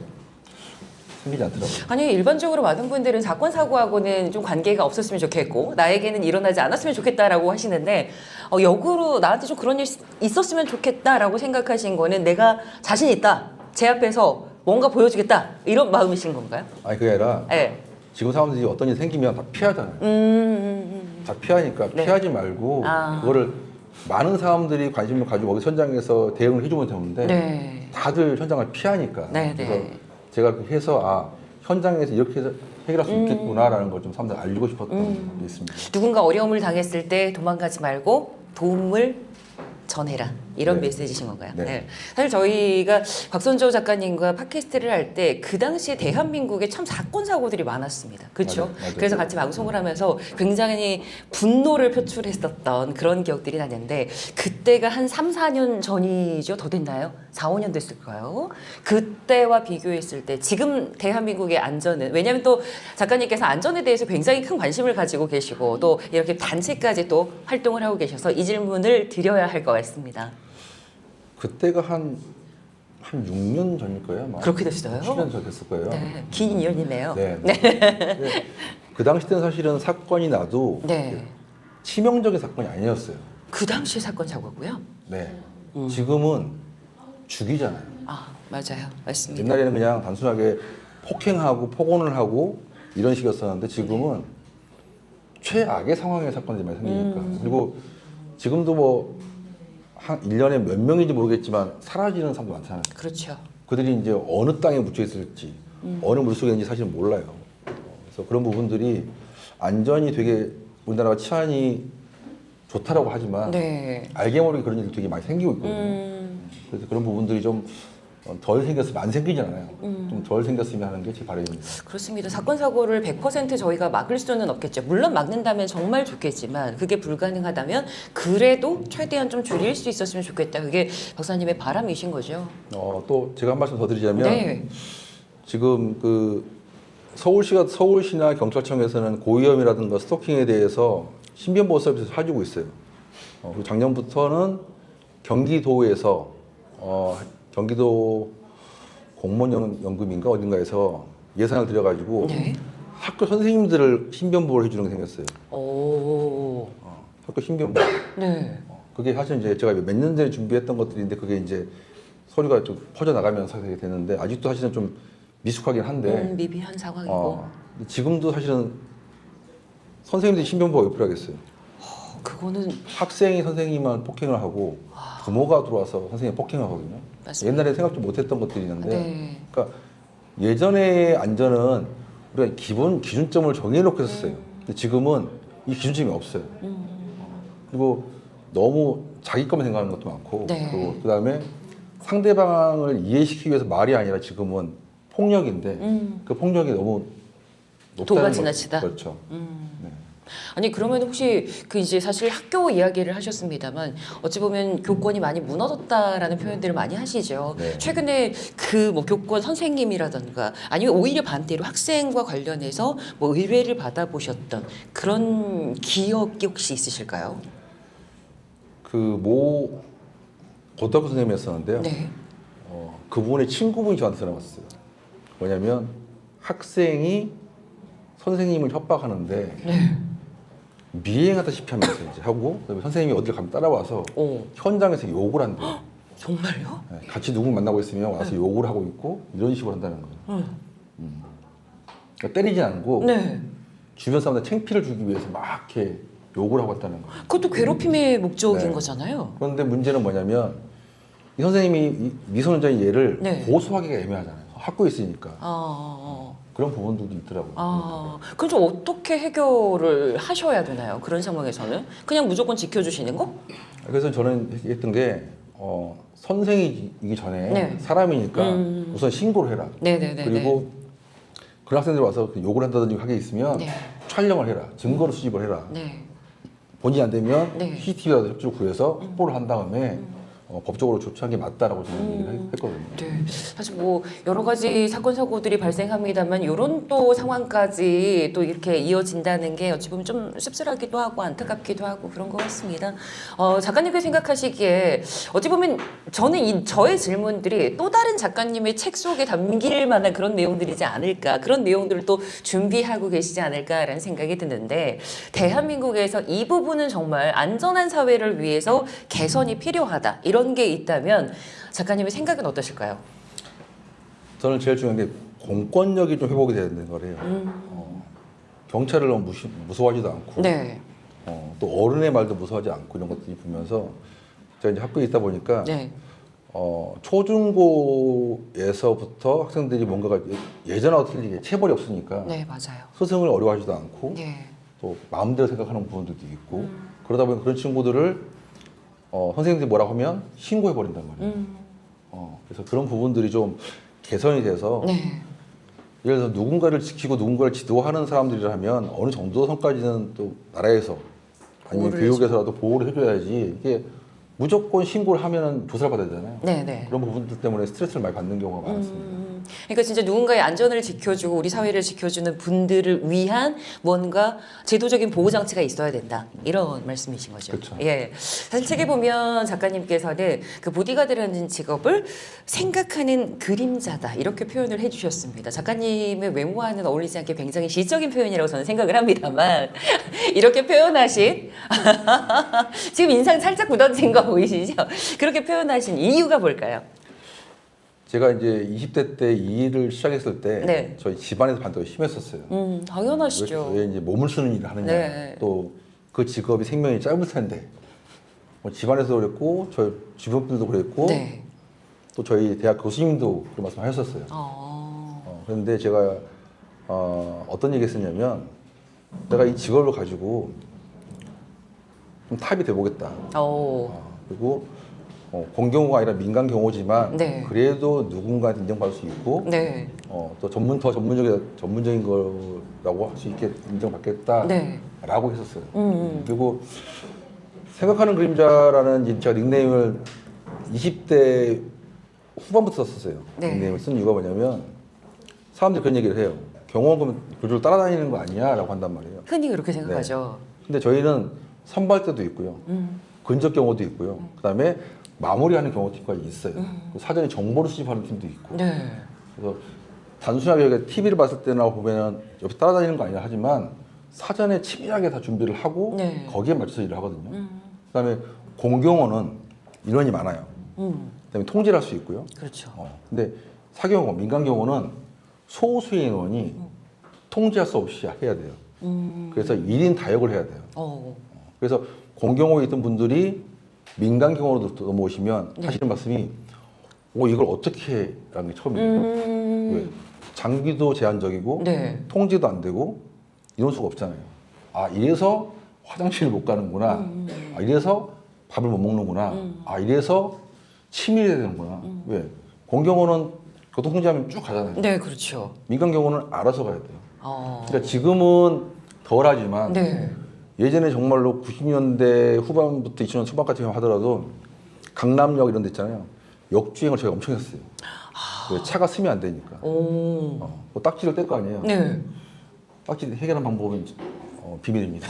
생기지 않더라고요. 아니 일반적으로 많은 분들은 사건 사고하고는 좀 관계가 없었으면 좋겠고 나에게는 일어나지 않았으면 좋겠다라고 하시는데 역으로 나한테 좀 그런 일 있었으면 좋겠다라고 생각하신 거는 내가 자신 있다. 제 앞에서 뭔가 보여주겠다. 이런 마음이신 건가요? 아니 그게 아니라 네. 지금 사람들이 어떤 일이 생기면 다 피하잖아요. 다 피하니까 네. 피하지 말고 아. 그거를 많은 사람들이 관심을 가지고 어디 현장에서 대응을 해주면 되는데 네. 다들 현장을 피하니까. 네, 그래서 네. 제가 그렇게 해서 현장에서 이렇게 해서 해결할 수 있겠구나라는 걸 좀 사람들 알리고 싶었던 게 있습니다. 누군가 어려움을 당했을 때 도망가지 말고 도움을 전해라. 이런 네. 메시지신 건가요? 네. 사실 저희가 박선조 작가님과 팟캐스트를 할 때 그 당시에 대한민국에 참 사건 사고들이 많았습니다. 그렇죠? 맞아요. 맞아요. 그래서 같이 방송을 하면서 굉장히 분노를 표출했었던 그런 기억들이 나는데 그때가 한 3, 4년 전이죠? 더 됐나요? 4, 5년 됐을까요? 그때와 비교했을 때 지금 대한민국의 안전은 왜냐하면 또 작가님께서 안전에 대해서 굉장히 큰 관심을 가지고 계시고 또 이렇게 단체까지 또 활동을 하고 계셔서 이 질문을 드려야 할 것 같습니다. 그때가 한 6년 전일 거예요. 아마. 그렇게 됐어요? 7년 전 됐을 거예요. 네, 긴 인연이네요. 네. 네. 그 당시 때는 사실은 사건이 나도 네. 치명적인 사건이 아니었어요. 그 당시 사건 사고고요. 네. 지금은 죽이잖아요. 아 맞아요, 맞습니다. 옛날에는 그냥 단순하게 폭행하고 폭언을 하고 이런 식이었었는데 지금은 최악의 상황의 사건들이 많이 생기니까. 그리고 지금도 뭐 한 1년에 몇 명인지 모르겠지만 사라지는 사람도 많잖아요. 그렇죠. 그들이 이제 어느 땅에 묻혀 있을지 어느 물속에 있는지 사실은 몰라요. 그래서 그런 부분들이 안전이 되게 우리나라가 치안이 좋다라고 하지만 네. 알게 모르게 그런 일이 되게 많이 생기고 있거든요. 그래서 그런 부분들이 좀 덜 생겼으면 안 생기잖아요. 좀 덜 생겼으면 하는 게 제 바람입니다. 그렇습니다. 사건 사고를 100% 저희가 막을 수는 없겠죠. 물론 막는다면 정말 좋겠지만 그게 불가능하다면 그래도 최대한 좀 줄일 수 있었으면 좋겠다. 그게 박사님의 바람이신 거죠. 또 제가 한 말씀 더 드리자면 네. 지금 그 서울시나 경찰청에서는 고위험이라든가 스토킹에 대해서 신변보호 서비스를 해주고 있어요. 그리고 작년부터는 경기도에서 경기도 공무원연금인가 어딘가에서 예산을 들여가지고 네. 학교 선생님들을 신변보호를 해주는 게 생겼어요. 오. 학교 신변보호. 네. 그게 사실 이제 제가 몇 년 전에 준비했던 것들인데 그게 이제 소리가 좀 퍼져 나가면서 하게 되는데 아직도 사실은 좀 미숙하긴 한데 미비한 상황이고. 지금도 사실은 선생님들이 신변보호가 왜 필요하겠어요? 그거는 학생이 선생님만 폭행을 하고 부모가 들어와서 선생님 폭행을 하거든요. 맞습니다. 옛날에 생각도 못했던 것들이 있는데, 네. 그러니까 예전의 안전은 우리가 기본 기준점을 정해놓고 했었어요. 근데 지금은 이 기준점이 없어요. 그리고 너무 자기 것만 생각하는 것도 많고, 네. 그리고 그다음에 상대방을 이해시키기 위해서 말이 아니라 지금은 폭력인데 그 폭력이 너무 높다는 도가 거죠. 지나치다. 그렇죠. 네. 아니 그러면 혹시 그 이제 사실 학교 이야기를 하셨습니다만 어찌 보면 교권이 많이 무너졌다라는 표현들을 많이 하시죠. 네. 최근에 그 뭐 교권 선생님이라던가 아니면 오히려 반대로 학생과 관련해서 뭐 의뢰를 받아보셨던 그런 기억이 혹시 있으실까요? 그모 고등학교 선생님이었었는데요. 네. 그분의 친구분이 저한테 전화 왔어요. 뭐냐면 학생이 선생님을 협박하는데 네. 미행하다시피 하면서 이제 하고 그다음에 선생님이 어딜 가면 따라와서 오, 현장에서 욕을 한대요. 정말요? 네, 같이 누구 만나고 있으면 와서 욕을 하고 있고 이런 식으로 한다는 거예요. 그러니까 때리지 않고 네. 주변 사람들 창피를 주기 위해서 막 이렇게 욕을 하고 있다는 거예요. 그것도 괴롭힘의 목적인 네. 거잖아요. 그런데 문제는 뭐냐면 이 선생님이 이 미성년자인 얘를 네. 고소하기가 애매하잖아요. 학교에 있으니까. 아, 그런 부분들도 있더라고요. 그럼 좀 어떻게 해결을 하셔야 되나요? 그런 상황에서는 그냥 무조건 지켜주시는 거? 그래서 저는 했던 게 선생이기 전에 네. 사람이니까 우선 신고를 해라. 네네네. 그리고 그런 학생들이 와서 그 욕을 한다든지 하게 있으면 네. 촬영을 해라. 증거를 수집을 해라. 네. 본인이 안 되면 네. CCTV라도 협조를 구해서 확보를 한 다음에 법적으로 조치한 게 맞다라고 저는 얘기를 했거든요. 네. 사실 뭐 여러 가지 사건 사고들이 발생합니다만 이런 또 상황까지 또 이렇게 이어진다는 게 어찌 보면 좀 씁쓸하기도 하고 안타깝기도 하고 그런 것 같습니다. 작가님께서 생각하시기에 어찌 보면 저는 저의 질문들이 또 다른 작가님의 책 속에 담길 만한 그런 내용들이지 않을까, 그런 내용들을 또 준비하고 계시지 않을까라는 생각이 드는데 대한민국에서 이 부분은 정말 안전한 사회를 위해서 개선이 필요하다. 이런 게 있다면 작가님의 생각은 어떠실까요? 저는 제일 중요한 게 공권력이 좀 회복이 돼야 되는 거래요. 경찰을 너무 무서워하지도 않고 네. 또 어른의 말도 무서워하지 않고 이런 것들이 보면서 제가 이제 학교에 있다 보니까 네. 초중고에서부터 학생들이 뭔가가 예전하고 틀리게 체벌이 없으니까 네, 맞아요. 스승을 어려워하지도 않고 네. 또 마음대로 생각하는 부분들도 있고 그러다 보니 그런 친구들을 선생님들이 뭐라고 하면 신고해 버린단 말이에요. 그래서 그런 부분들이 좀 개선이 돼서 네. 예를 들어서 누군가를 지키고 누군가를 지도하는 사람들이라면 어느 정도 선까지는 또 나라에서 아니면 보호를 교육에서라도 보호를 해줘야지 이게 무조건 신고를 하면은 조사를 받아야 되잖아요. 네, 네. 그런 부분들 때문에 스트레스를 많이 받는 경우가 많았습니다. 그러니까 진짜 누군가의 안전을 지켜주고 우리 사회를 지켜주는 분들을 위한 뭔가 제도적인 보호 장치가 있어야 된다 이런 말씀이신 거죠. 그렇죠. 예, 사실 책에 보면 작가님께서는 그 보디가드라는 직업을 생각하는 그림자다 이렇게 표현을 해주셨습니다. 작가님의 외모와는 어울리지 않게 굉장히 시적인 표현이라고 저는 생각을 합니다만 이렇게 표현하신 지금 인상 살짝 굳어진 거 보이시죠? 그렇게 표현하신 이유가 뭘까요? 제가 이제 20대 때 이 일을 시작했을 때 네. 저희 집안에서 반대가 심했었어요. 당연하시죠. 왜 이제 몸을 쓰는 일을 하느냐. 네. 또 그 직업이 생명이 짧을 텐데. 뭐 집안에서도 그랬고 저희 주변 분들도 그랬고 네. 또 저희 대학 교수님도 그런 말씀하셨었어요. 그런데 제가 어떤 얘기 했었냐면 내가 이 직업을 가지고 좀 탑이 돼보겠다. 그리고 공경호가 아니라 민간 경호지만 네. 그래도 누군가한테 인정받을 수 있고 네. 또 더 전문적인 거라고 할 수 있게 인정받겠다라고 네. 했었어요. 그리고 생각하는 그림자라는 이제 제가 닉네임을 20대 후반부터 썼어요. 네. 닉네임을 쓴 이유가 뭐냐면 사람들이 그런 얘기를 해요. 경호원금 교주를 따라다니는 거 아니야? 라고 한단 말이에요. 흔히 그렇게 생각하죠. 근데 저희는 선발대도 있고요. 근접 경호도 있고요. 그다음에 마무리하는 경호팀까지 있어요. 그 사전에 정보를 수집하는 팀도 있고. 네. 그래서 단순하게 여기 TV를 봤을 때나 보면 옆에 따라다니는 거 아니라 하지만 사전에 치밀하게 다 준비를 하고 네. 거기에 맞춰서 일을 하거든요. 그다음에 공경호는 인원이 많아요. 그다음에 통제를 할 수 있고요. 그렇죠. 근데 사경호, 민간 경호는 소수의 인원이 통제할 수 없이 해야 돼요. 그래서 1인 다역을 해야 돼요. 그래서 공경호에 있던 분들이 민간 경호로 넘어오시면 하시는 말씀이 이걸 어떻게 해? 라는 게 처음이에요. 왜? 장비도 제한적이고 네. 통제도 안 되고 이런 수가 없잖아요. 이래서 화장실을 못 가는구나. 이래서 밥을 못 먹는구나. 이래서 치밀해야 되는구나. 왜? 공경호는 교통 통제하면 쭉 가잖아요. 네, 그렇죠. 민간 경호는 알아서 가야 돼요. 그러니까 지금은 덜하지만 네. 예전에 정말로 90년대 후반부터 2000년 초반까지 하더라도 강남역 이런 데 있잖아요. 역주행을 저희가 엄청 했어요. 왜 차가 스면 안 되니까. 오. 뭐 딱지를 뗄 거 아니에요. 네. 딱지 해결하는 방법은 비밀입니다.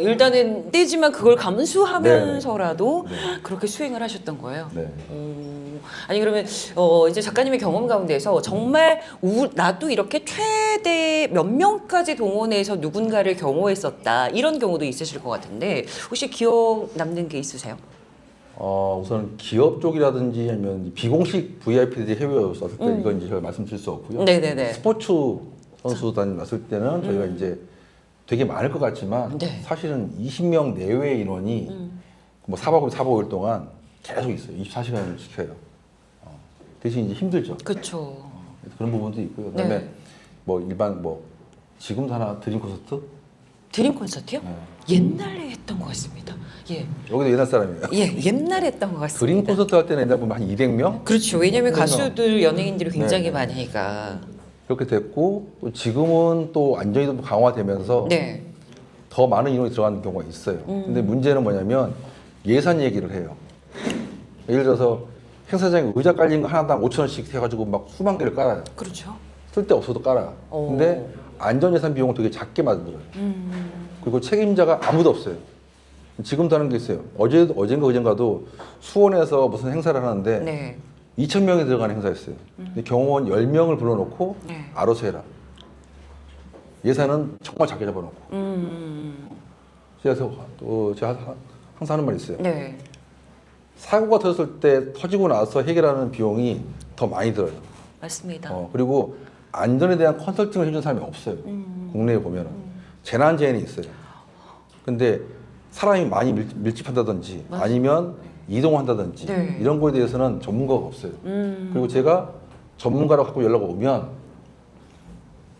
일단은 떼지만 그걸 감수하면서라도 네. 그렇게 수행을 하셨던 거예요. 네. 아니 그러면 이제 작가님의 경험 가운데서 정말 나도 이렇게 최대 몇 명까지 동원해서 누군가를 경호했었다 이런 경우도 있으실 것 같은데 혹시 기억 남는 게 있으세요? 우선 기업 쪽이라든지 아니면 비공식 VIP들이 해외에 왔을 때 이건 이제 제가 말씀드릴 수 없고요. 네네네. 스포츠 선수단 왔을 때는 저희가 이제 되게 많을 것 같지만 네. 사실은 20명 내외의 인원이 뭐 4박 5일 동안 계속 있어요. 24시간을 지켜요. 대신 이제 힘들죠. 그렇죠. 그런 부분도 있고요. 그다음에 네. 뭐 일반 뭐 지금도 하나 드림 콘서트? 드림 콘서트요? 네. 옛날에 했던 것 같습니다. 예, 여기도 옛날 사람이에요. 옛날에 했던 것 같습니다. 드림 콘서트 할 때는 옛날 보면 한 200명? 그렇죠. 왜냐하면 그럼요. 가수들, 연예인들이 굉장히 네. 많으니까. 그렇게 됐고 또 지금은 또 안전이 좀 강화되면서 네. 더 많은 인원이 들어가는 경우가 있어요. 근데 문제는 뭐냐면 예산 얘기를 해요. 예를 들어서 행사장에 의자 깔린 거 하나당 5,000원씩 해가지고 막 수만 개를 깔아요. 그렇죠. 쓸데없어도 깔아. 근데 안전 예산 비용을 되게 작게 만들어요. 그리고 책임자가 아무도 없어요. 지금도 하는 게 있어요. 어젠가 그젠가도 수원에서 무슨 행사를 하는데 네. 2,000명이 들어가는 행사였어요. 근데 경호원 10명을 불러놓고 네. 알아서 해라. 예산은 정말 작게 잡아놓고. 제가 항상 하는 말이 있어요. 네. 사고가 터졌을 때 터지고 나서 해결하는 비용이 더 많이 들어요. 맞습니다. 그리고 안전에 대한 컨설팅을 해준 사람이 없어요. 국내에 보면은. 재난재해는 있어요. 근데 사람이 많이 밀집한다든지 맞아요. 아니면 이동한다든지 네. 이런 거에 대해서는 전문가가 없어요. 그리고 제가 전문가라고 갖고 연락 오면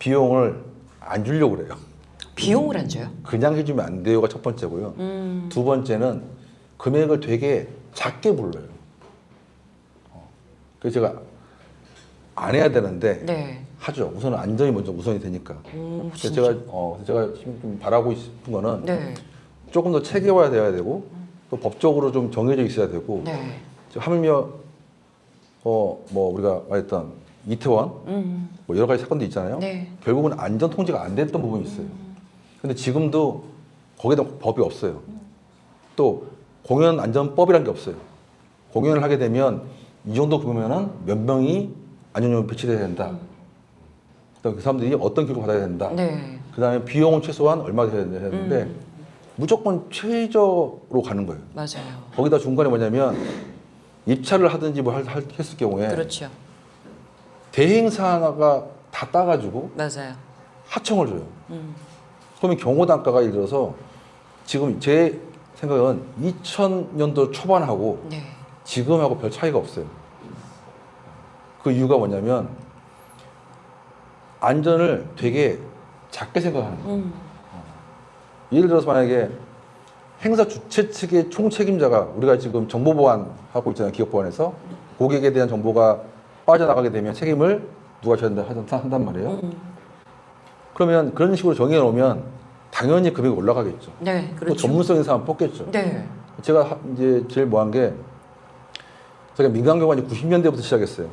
비용을 안 주려고 그래요. 비용을 안 줘요? 그냥 해주면 안 돼요가 첫 번째고요. 두 번째는 금액을 되게 작게 불러요. 그래서 제가 안 해야 되는데 네. 하죠. 우선은 안전이 먼저 우선이 되니까. 그래서 진짜? 제가 지금 좀 바라고 싶은 거는 네. 조금 더 체계화돼야 되고 또 법적으로 좀 정해져 있어야 되고 네. 지금 하물며 뭐 우리가 말했던 이태원 뭐 여러 가지 사건도 있잖아요. 네. 결국은 안전 통제가 안 됐던 부분이 있어요. 근데 지금도 거기에 대한 법이 없어요. 또 공연 안전법이라는 게 없어요. 공연을 하게 되면 이 정도 보면은 몇 명이 안전요원 배치돼야 된다. 그다음에 그 사람들이 어떤 교육을 받아야 된다. 네. 그다음에 비용은 최소한 얼마 돼야 되는데 무조건 최저로 가는 거예요. 맞아요. 거기다 중간에 뭐냐면 입찰을 하든지 뭐 했을 경우에 그렇죠. 대행사가 다 따가지고 맞아요. 하청을 줘요. 그러면 경호 단가가 예를 들어서 지금 제 생각은 2000년도 초반하고 네. 지금하고 별 차이가 없어요. 그 이유가 뭐냐면 안전을 되게 작게 생각하는 거예요. 예를 들어서 만약에 행사 주최 측의 총책임자가 우리가 지금 정보보안 하고 있잖아요. 기업보안에서 고객에 대한 정보가 빠져나가게 되면 책임을 누가 져야 한단 말이에요. 그러면 그런 식으로 정해 놓으면 당연히 금액이 올라가겠죠. 네. 또 그렇죠. 전문성 있는 사람 뽑겠죠. 네. 제가 이제 제일 뭐한 게 제가 민간경관이 90년대부터 시작했어요.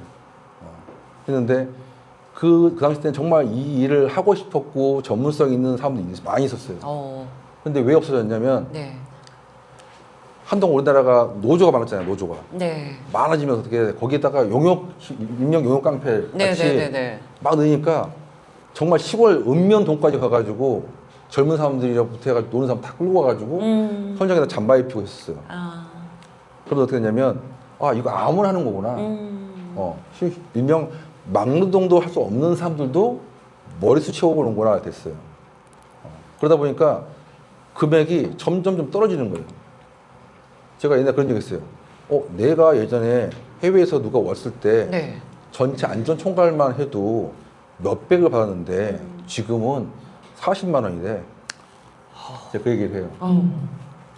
했는데 그 당시 때는 정말 이 일을 하고 싶었고 전문성 있는 사람들이 많이 있었어요. 근데 왜 없어졌냐면 네. 한동안 우리나라가 노조가 많았잖아요. 노조가 네. 많아지면서 어떻게 거기에다가 임명 용역 깡패 네. 같이 네. 막 넣으니까 정말 시골 읍면동까지 가가지고 젊은 사람들이랑부터 해가지고 노는 사람 다 끌고 가가지고 현장에다 잠바 입히고 했었어요. 아. 그러면 어떻게 됐냐면 아 이거 아무나 하는 거구나. 일명 막노동도 할 수 없는 사람들도 머리수 채워보는구나 됐어요. 그러다 보니까 금액이 점점 좀 떨어지는 거예요. 제가 옛날에 그런 적 있어요. 내가 예전에 해외에서 누가 왔을 때 네. 전체 안전 총괄만 해도 몇백을 받았는데 지금은 40만 원이래. 제가 그 얘기를 해요.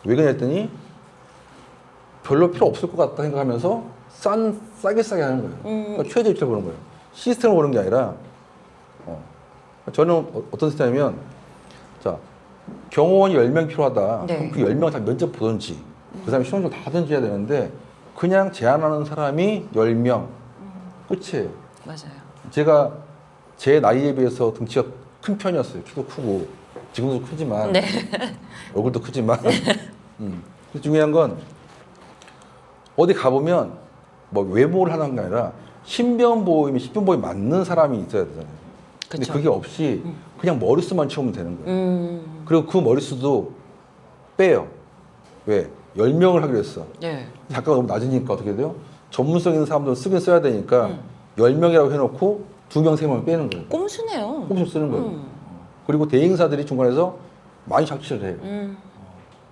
왜 그러냐 했더니 별로 필요 없을 것 같다 생각하면서 싸게 하는 거예요. 그러니까 최저 입찰 보는 거예요. 시스템을 보는 게 아니라 저는 어떤 스타일이냐면 자 경호원이 10명 필요하다. 네. 그럼 그 10명 다 면접 보든지 그 사람이 시험 좀 다 하든지 해야 되는데 그냥 제안하는 사람이 10명 끝이에요. 맞아요. 제가 제 나이에 비해서 등치가 큰 편이었어요. 키도 크고 지금도 크지만 네. 얼굴도 크지만 근데 중요한 건 어디 가보면 뭐 외모를 하는 게 아니라 신변보험이 신변보험이 맞는 사람이 있어야 되잖아요. 근데 그쵸. 그게 없이 그냥 머릿수만 채우면 되는 거예요. 그리고 그 머릿수도 빼요. 왜? 10명을 하기로 했어. 네. 작가가 너무 낮으니까 어떻게 돼요? 전문성 있는 사람들은 쓰긴 써야 되니까 10명이라고 해놓고 2명, 3명 빼는 거예요. 꼼수네요. 조금씩 쓰는 거예요. 그리고 대행사들이 중간에서 많이 착취를 해요.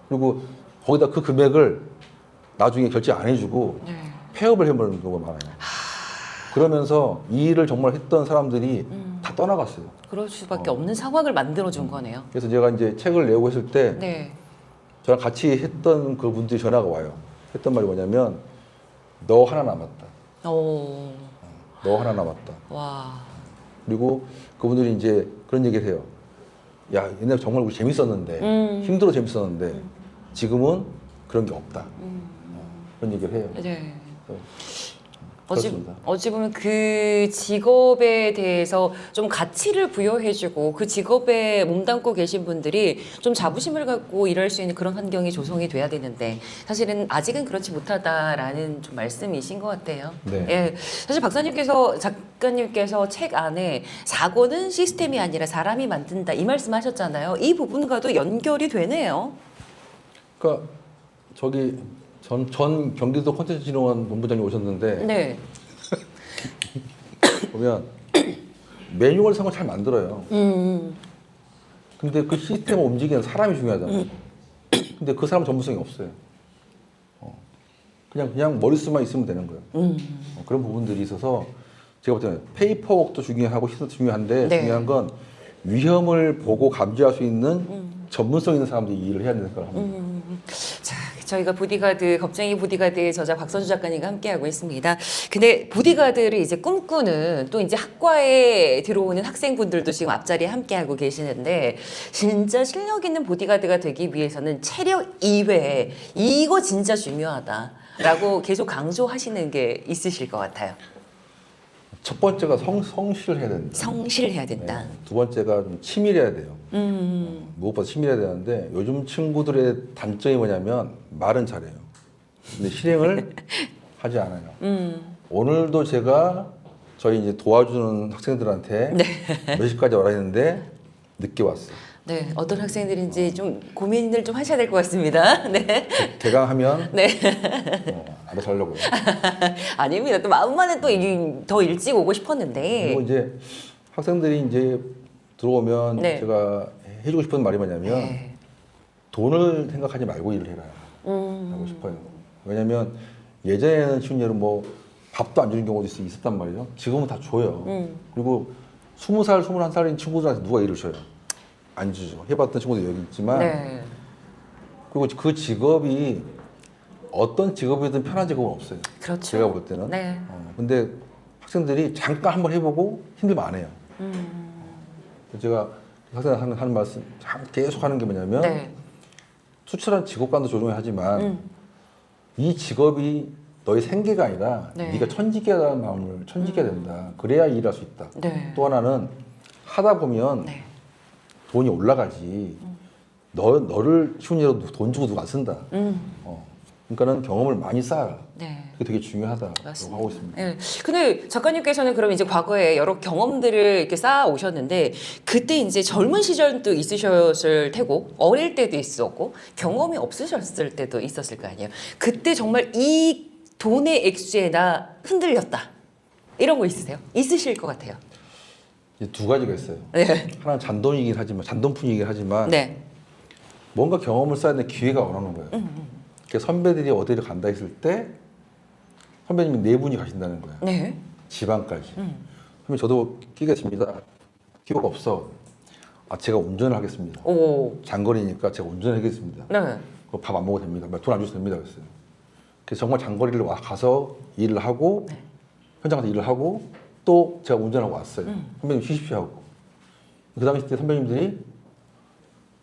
그리고 거기다 그 금액을 나중에 결제 안 해주고 네. 폐업을 해버리는 경우가 많아요. 그러면서 이 일을 정말 했던 사람들이 다 떠나갔어요. 그럴 수밖에 없는 상황을 만들어준 거네요. 그래서 제가 이제 책을 내고 했을 때 네. 저랑 같이 했던 그 분들이 전화가 와요. 했던 말이 뭐냐면 너 하나 남았다. 오. 너 하나 남았다. 와. 그리고 그분들이 이제 그런 얘기를 해요. 야, 옛날에 정말 우리 재밌었는데, 힘들어 재밌었는데, 지금은 그런 게 없다. 그런 얘기를 해요. 네. 그렇습니다. 어찌 보면 그 직업에 대해서 좀 가치를 부여해주고 그 직업에 몸담고 계신 분들이 좀 자부심을 갖고 일할 수 있는 그런 환경이 조성이 돼야 되는데 사실은 아직은 그렇지 못하다라는 좀 말씀이신 것 같아요. 네. 예, 사실 작가님께서 책 안에 사고는 시스템이 아니라 사람이 만든다 이 말씀하셨잖아요. 이 부분과도 연결이 되네요. 그러니까 저기 전 경기도 콘텐츠진흥원 본부장님 오셨는데 네. 보면 매뉴얼 상을 잘 만들어요. 근데 그 시스템을 움직이는 사람이 중요하잖아요. 근데 그 사람 전문성이 없어요. 그냥 머릿수만 있으면 되는 거예요. 그런 부분들이 있어서 제가 볼 때는 페이퍼웍도 중요하고 시스템도 중요한데 네. 중요한 건 위험을 보고 감지할 수 있는 전문성 있는 사람들이 이 일을 해야 되는 생각을 합니다. 자, 저희가 보디가드, 겁쟁이 보디가드의 저자 박선주 작가님과 함께하고 있습니다. 근데 보디가드를 이제 꿈꾸는 또 이제 학과에 들어오는 학생분들도 지금 앞자리에 함께하고 계시는데 진짜 실력 있는 보디가드가 되기 위해서는 체력 이외에 이거 진짜 중요하다라고 계속 강조하시는 게 있으실 것 같아요. 첫 번째가 성실을 해야 된다. 성실해야 된다. 네. 두 번째가 좀 치밀해야 돼요. 무엇보다 치밀해야 되는데 요즘 친구들의 단점이 뭐냐면 말은 잘해요. 근데 실행을 하지 않아요. 오늘도 제가 저희 이제 도와주는 학생들한테 몇 시까지 오라 했는데 늦게 왔어요. 네, 어떤 학생들인지 좀 고민을 좀 하셔야 될 것 같습니다. 네. 개강하면 네. 알아서 하려고요. 아닙니다. 또 마음만은 또 더 일찍 오고 싶었는데. 그리고 이제 학생들이 이제 들어오면 네. 제가 해주고 싶은 말이 뭐냐면 네. 돈을 생각하지 말고 일을 해라 하고 싶어요. 왜냐면 예전에는 쉬운 예로 뭐 밥도 안 주는 경우도 있었단 말이죠. 지금은 다 줘요. 그리고 20살, 21살인 친구들한테 누가 일을 줘요? 안 주죠. 해봤던 친구도 여기 있지만 네. 그리고 그 직업이 어떤 직업이든 편한 직업은 없어요. 그렇죠. 제가 볼 때는. 네. 근데 학생들이 잠깐 한번 해보고 힘들면 안 해요. 제가 학생들 하는 말씀 계속 하는 게 뭐냐면 네. 수출한 직업관도 조정해야 하지만 이 직업이 너의 생계가 아니라 네. 네가 천직이라는 마음을 천직해야 된다. 그래야 일할 수 있다. 네. 또 하나는 하다 보면 네. 돈이 올라가지. 너를 쉬운 예로 돈 주고 누가 안 쓴다. 그러니까는 경험을 많이 쌓아라. 네. 그게 되게 중요하다고 맞습니다. 하고 있습니다. 네. 근데 작가님께서는 그럼 이제 과거에 여러 경험들을 이렇게 쌓아 오셨는데 그때 이제 젊은 시절도 있으셨을 테고 어릴 때도 있었고 경험이 없으셨을 때도 있었을 거 아니에요. 그때 정말 이 돈의 액수에 나 흔들렸다. 이런 거 있으세요? 있으실 것 같아요. 이제 두 가지가 있어요. 네. 하나는 잔돈이긴 하지만 잔돈푼이긴 하지만 네. 뭔가 경험을 쌓야 되는 기회가 원하는 거예요. 그러니까 선배들이 어디를 간다 했을 때 선배님이 네 분이 가신다는 거예요. 네. 지방까지. 그러면 저도 끼겠습니다. 기회가 없어. 아 제가 운전을 하겠습니다. 오. 장거리니까 제가 운전을 하겠습니다. 네. 밥 안 먹어도 됩니다. 돈 안 줘도 됩니다. 그랬어요. 그래서 정말 장거리를 가서 일을 하고 현장 가서 일을 하고 또 제가 운전하고 왔어요. 선배님 쉬십시오 하고. 그 당시 때 선배님들이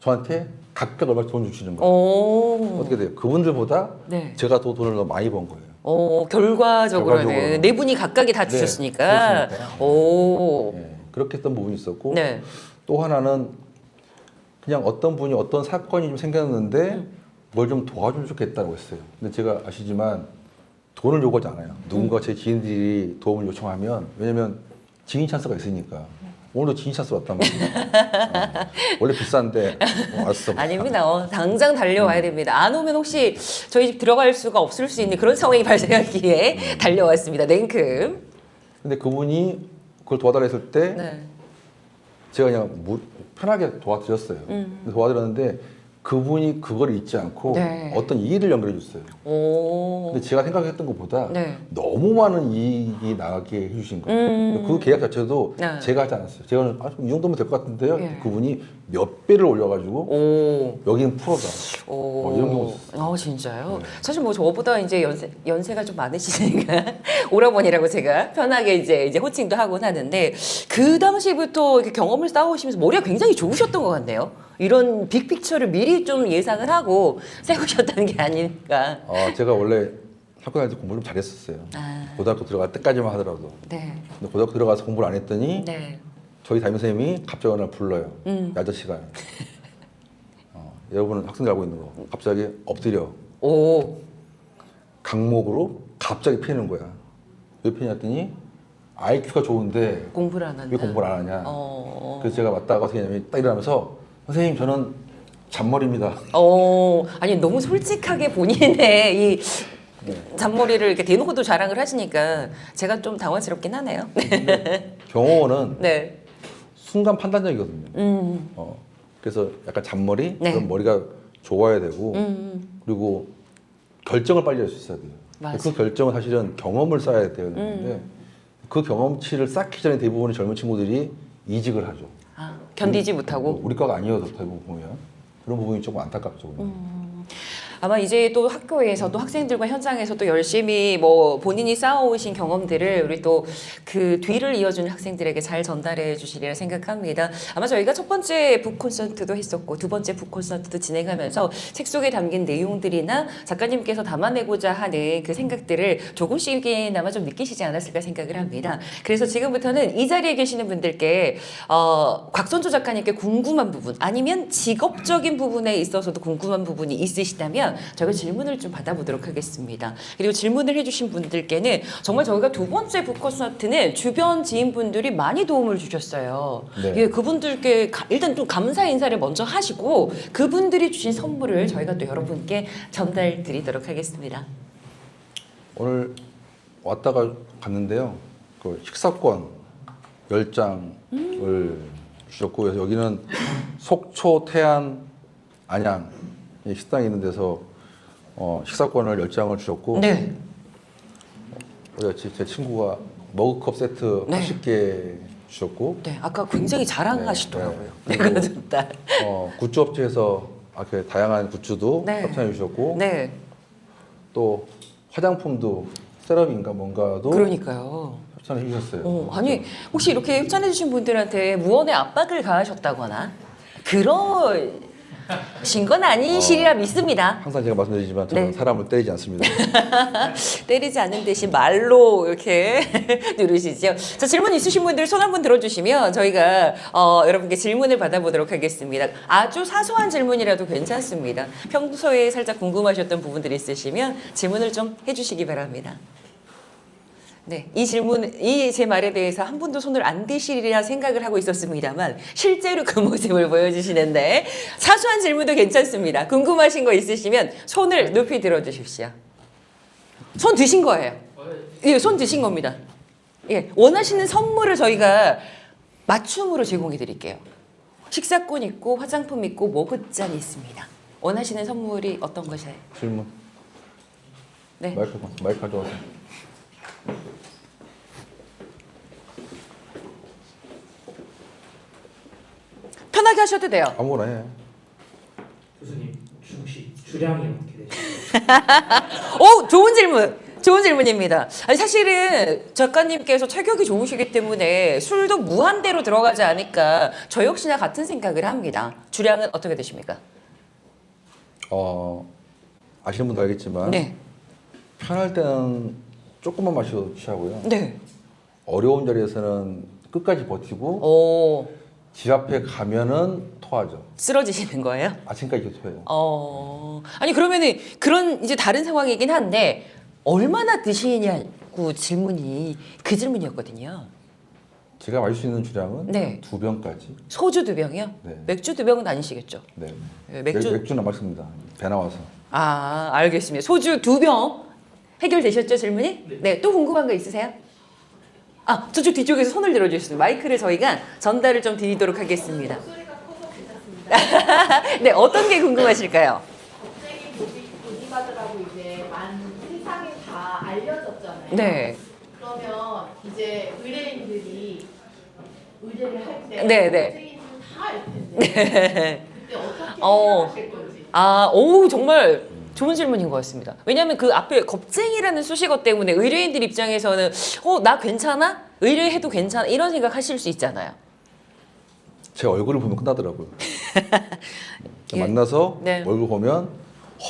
저한테 각각 얼마 돈 주시는 거예요. 오. 어떻게 돼요? 그분들보다 네. 제가 더 돈을 더 많이 번 거예요. 결과적으로는 결과적으로. 네 분이 각각이 다 네, 주셨으니까. 그렇습니다. 오. 예, 그렇게 했던 부분이 있었고 네. 또 하나는 그냥 어떤 분이 어떤 사건이 좀 생겼는데 뭘 좀 도와주면 좋겠다고 했어요. 근데 제가 아시지만 돈을 요구하지 않아요. 누군가 제 지인들이 도움을 요청하면 왜냐면 지인 찬스가 있으니까. 오늘도 지인 찬스 왔단 말이에요. 원래 비싼데 왔어. 아닙니다. 당장 달려와야 됩니다. 안 오면 혹시 저희 집 들어갈 수가 없을 수 있는 그런 상황이 발생하기에 달려왔습니다. 냉큼. 근데 그분이 그걸 도와달라 했을 때 네. 제가 그냥 편하게 도와드렸어요. 근데 도와드렸는데 그분이 그걸 잊지 않고 네. 어떤 이익을 연결해 줬어요. 오. 근데 제가 생각했던 것보다 네. 너무 많은 이익이 나게 해주신 거예요. 그 계약 자체도 네. 제가 하지 않았어요. 제가 이 정도면 될 것 같은데요. 예. 그분이 몇 배를 올려가지고 오. 여기는 프로다. 이런 경우 있었어요. 진짜요? 네. 사실 뭐 저보다 이제 연세가 좀 많으시니까 오라버니라고 제가 편하게 이제 호칭도 하곤 하는데 그 당시부터 이렇게 경험을 쌓아오시면서 머리가 굉장히 좋으셨던 것 같네요. 이런 빅픽처를 미리 좀 예상을 하고 세우셨다는 게 아닐까. 제가 원래 학교 다닐 때 공부를 좀 잘했었어요. 아. 고등학교 들어갈 때까지만 하더라도. 네. 근데 고등학교 들어가서 공부를 안 했더니 네. 저희 담임선생님이 갑자기 어느 날 불러요. 야, 아저씨가. 여러분은 학생들 알고 있는 거. 갑자기 엎드려. 오. 강목으로 갑자기 패는 거야. 왜 패냐더니 IQ가 좋은데 공부를 안 한다. 왜 공부를 안 하냐. 어. 그래서 제가 맞다가 어떻게 했냐면 딱 일어나면서 선생님 저는 잔머리입니다. 아니 너무 솔직하게 본인의 이 잔머리를 이렇게 대놓고도 자랑을 하시니까 제가 좀 당황스럽긴 하네요. 경호원은 네. 순간 판단력이거든요. 그래서 약간 잔머리, 네. 그럼 머리가 좋아야 되고 그리고 결정을 빨리 할 수 있어야 돼요. 맞아요. 그 결정은 사실은 경험을 쌓아야 되는데 그 경험치를 쌓기 전에 대부분의 젊은 친구들이 이직을 하죠. 견디지 못하고. 우리 과가 아니어도 대부분 보면 그런 부분이 조금 안타깝죠. 아마 이제 또 학교에서 또 학생들과 현장에서 또 열심히 뭐 본인이 쌓아오신 경험들을 우리 또 그 뒤를 이어주는 학생들에게 잘 전달해 주시리라 생각합니다. 아마 저희가 첫 번째 북 콘서트도 했었고 두 번째 북 콘서트도 진행하면서 책 속에 담긴 내용들이나 작가님께서 담아내고자 하는 그 생각들을 조금씩이나마 좀 느끼시지 않았을까 생각을 합니다. 그래서 지금부터는 이 자리에 계시는 분들께 곽선조 작가님께 궁금한 부분 아니면 직업적인 부분에 있어서도 궁금한 부분이 있으시다면 저희가 질문을 좀 받아보도록 하겠습니다. 그리고 질문을 해주신 분들께는 정말 저희가 두 번째 북 콘서트는 주변 지인분들이 많이 도움을 주셨어요. 네. 예, 그분들께 일단 좀 감사 인사를 먼저 하시고 그분들이 주신 선물을 저희가 또 여러분께 전달 드리도록 하겠습니다. 오늘 왔다가 갔는데요. 그 식사권 10장을 주셨고 그래서 여기는 속초, 태안, 안양 이 식당이 있는 데서 식사권을 10장을 주셨고 네. 제 친구가 머그컵 세트 네. 80개 주셨고 네, 아까 굉장히 자랑하시더라고요. 네. 내가 줬다. 굿즈 업체에서 이렇게 다양한 굿즈도 네. 협찬해 주셨고 네, 또 화장품도 세럼인가 뭔가도 그러니까요. 협찬해 주셨어요. 아니 혹시 이렇게 협찬해주신 분들한테 무언의 압박을 가하셨다거나 그러신 건 아니시리라 믿습니다. 항상 제가 말씀드리지만 저는 네. 사람을 때리지 않습니다. 때리지 않는 대신 말로 이렇게 누르시죠. 자, 질문 있으신 분들 손 한번 들어주시면 저희가 여러분께 질문을 받아보도록 하겠습니다. 아주 사소한 질문이라도 괜찮습니다. 평소에 살짝 궁금하셨던 부분들이 있으시면 질문을 좀 해주시기 바랍니다. 네, 이 제 말에 대해서 한 분도 손을 안 대시리라 생각을 하고 있었습니다만 실제로 그 모습을 보여주시는데 사소한 질문도 괜찮습니다. 궁금하신 거 있으시면 손을 높이 들어주십시오. 손 드신 거예요. 예, 손 드신 겁니다. 예, 원하시는 선물을 저희가 맞춤으로 제공해 드릴게요. 식사권 있고 화장품 있고 머그잔이 있습니다. 원하시는 선물이 어떤 것이에요? 질문. 네. 마이크 가져와서. 편하게 하셔도 돼요. 아무거나 해. 교수님 혹시 주량이 어떻게 되시나요? 오, 좋은 질문. 좋은 질문입니다. 아니, 사실은 작가님께서 체격이 좋으시기 때문에 술도 무한대로 들어가지 않을까 저 역시나 같은 생각을 합니다. 주량은 어떻게 되십니까? 아시는 분도 알겠지만 네. 편할 때는 조금만 마셔도 취하고요. 네. 어려운 자리에서는 끝까지 버티고 오, 집 앞에 가면은 토하죠. 쓰러지시는 거예요? 아침까지 계속 토해요. 아니 그러면은 그런 이제 다른 상황이긴 한데 얼마나 드시냐고 질문이 그 질문이었거든요. 제가 마실 수 있는 주량은 네. 2병까지. 소주 2병이요? 네. 맥주 2병은 아니시겠죠? 네. 네, 맥주. 맥주는 마십니다. 배 나와서. 아, 알겠습니다. 소주 2병 해결되셨죠, 질문이? 네. 또 궁금한 거 있으세요? 아, 저쪽 뒤쪽에서 손을 들어주셨습니다. 마이크를 저희가 전달을 좀 드리도록 하겠습니다. 목소리가 커서 괜찮습니다. 네, 어떤 게 궁금하실까요? 갑자기 보디가드라고 이제 세상에 다 알려졌잖아요. 네. 그러면 이제 의뢰인들이 의뢰를 할 때 네, 네. 겁쟁이들은 다 알 텐데 네. 그때 어떻게 어. 생각하실 건지. 아, 오, 정말 좋은 질문인 것 같습니다. 왜냐하면 그 앞에 겁쟁이라는 수식어 때문에 의뢰인들 입장에서는 나 괜찮아? 의뢰해도 괜찮아? 이런 생각하실 수 있잖아요. 제 얼굴을 보면 끝나더라고요. 예. 만나서 네. 얼굴 보면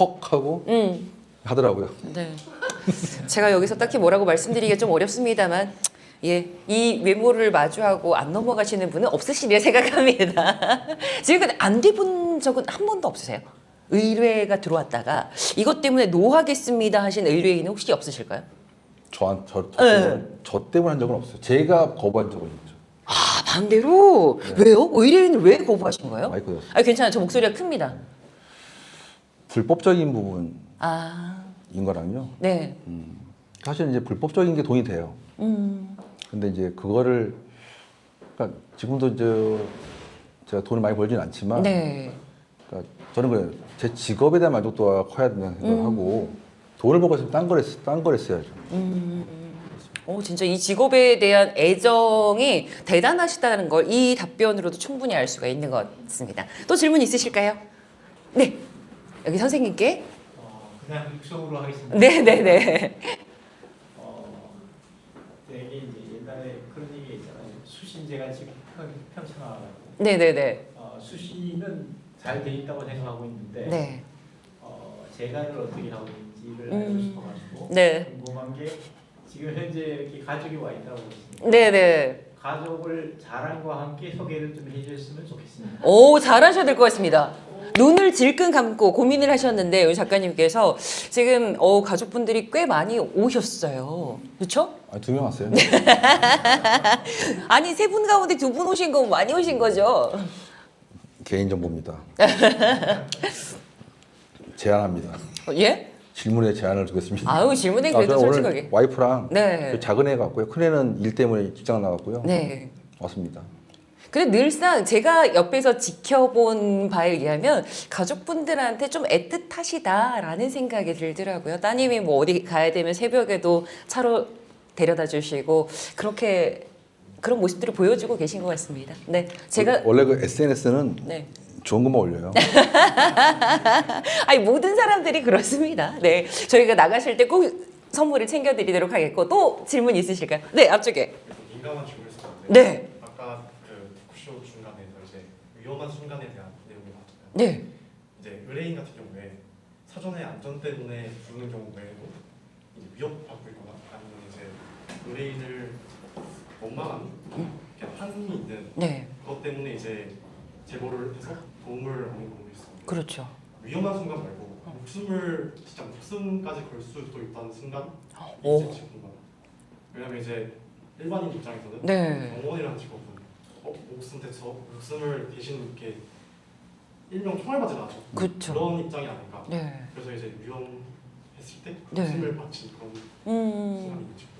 헉 하고 하더라고요. 네. 제가 여기서 딱히 뭐라고 말씀드리기가 좀 어렵습니다만, 예, 이 외모를 마주하고 안 넘어가시는 분은 없으시리라 생각합니다. 지금까지 안 돼본 적은 한 번도 없으세요? 의뢰가 들어왔다가 이것 때문에 노하겠습니다 하신 의뢰인은 혹시 없으실까요? 저 때문에 한 적은 없어요. 제가 거부한 적은 있죠. 아, 반대로? 왜요? 의뢰인을 왜 거부하신 거예요? 마이크 였어요. 아, 괜찮아요. 저 목소리가 큽니다. 불법적인 부분인 아, 거랑요. 네. 사실 이제 불법적인 게 돈이 돼요. 근데 이제 그거를 그러니까 지금도 이제 제가 돈을 많이 벌지는 않지만 네. 그러니까 저는 그래요. 제 직업에 대한 만족도가 커야 된다는 생각을 하고 돈을 벌고 있으면 딴 걸 했어야죠. 진짜 이 직업에 대한 애정이 대단하시다는 걸 이 답변으로도 충분히 알 수가 있는 것 같습니다. 또 질문 있으실까요? 네. 여기 선생님께. 그냥 육성으로 하겠습니다. 네네네. 되게 이제 옛날에 그런 얘기 있잖아요. 수신제가 지금 편차하고 네네네. 수신은 잘 돼 있다고 생각하고 있는데 네. 제가를 어떻게 하고 있는지를 알고 싶어가지고 네. 궁금한 게 지금 현재 이렇게 가족이 와 있다고 했습니다. 네네. 가족을 자랑과 함께 소개를 좀 해주셨으면 좋겠습니다. 오, 잘하셔야 될 것 같습니다. 눈을 질끈 감고 고민을 하셨는데 우리 작가님께서 지금 가족분들이 꽤 많이 오셨어요. 그렇죠? 아, 2명 왔어요. 아니 3분 가운데 2분 오신 거 많이 오신 거죠? 개인 정보입니다. 제안합니다. 예? 질문에 제안을 두겠습니다. 아유, 질문에 그래도 저는 솔직하게. 오늘 와이프랑 네. 작은 애가 왔고요. 큰 애는 일 때문에 직장 나갔고요. 네. 왔습니다. 근데 늘상 제가 옆에서 지켜본 바에 의하면 가족분들한테 좀 애틋하시다라는 생각이 들더라고요. 따님이 뭐 어디 가야 되면 새벽에도 차로 데려다 주시고 그렇게 그런 모습들을 보여주고 계신 것 같습니다. 네, 제가 원래 그 SNS는 네. 좋은 것만 올려요. 아니 모든 사람들이 그렇습니다. 네, 저희가 나가실 때 꼭 선물을 챙겨드리도록 하겠고 또 질문 있으실까요? 네, 앞쪽에. 민감한 질문이었는데 네, 아까 그 토크쇼 중간에서 이제 위험한 순간에 대한 내용이 나왔잖아요. 네, 이제 의뢰인 같은 경우에 사전에 안전 때문에 부르는 경우 외에도 이제 위협받고 있거나 아니면 이제 의뢰인을 원망하는 그냥 한이 있는 네, 그것 때문에 이제 제보를 해서 도움을 얻는 경우도 있습니다. 그렇죠. 위험한 순간 말고 목숨을 진짜 목숨까지 걸 수도 있다는 순간 오. 이제 궁금해요. 왜냐면 이제 일반인 입장에서는 네, 경호원이라는 직업은 목숨을 대신 이렇게 일명 총알받진 않죠. 그쵸. 그런 입장이 아닌가. 네, 그래서 이제 위험했을 때 네. 목숨을 바친 그런 순간이 있죠.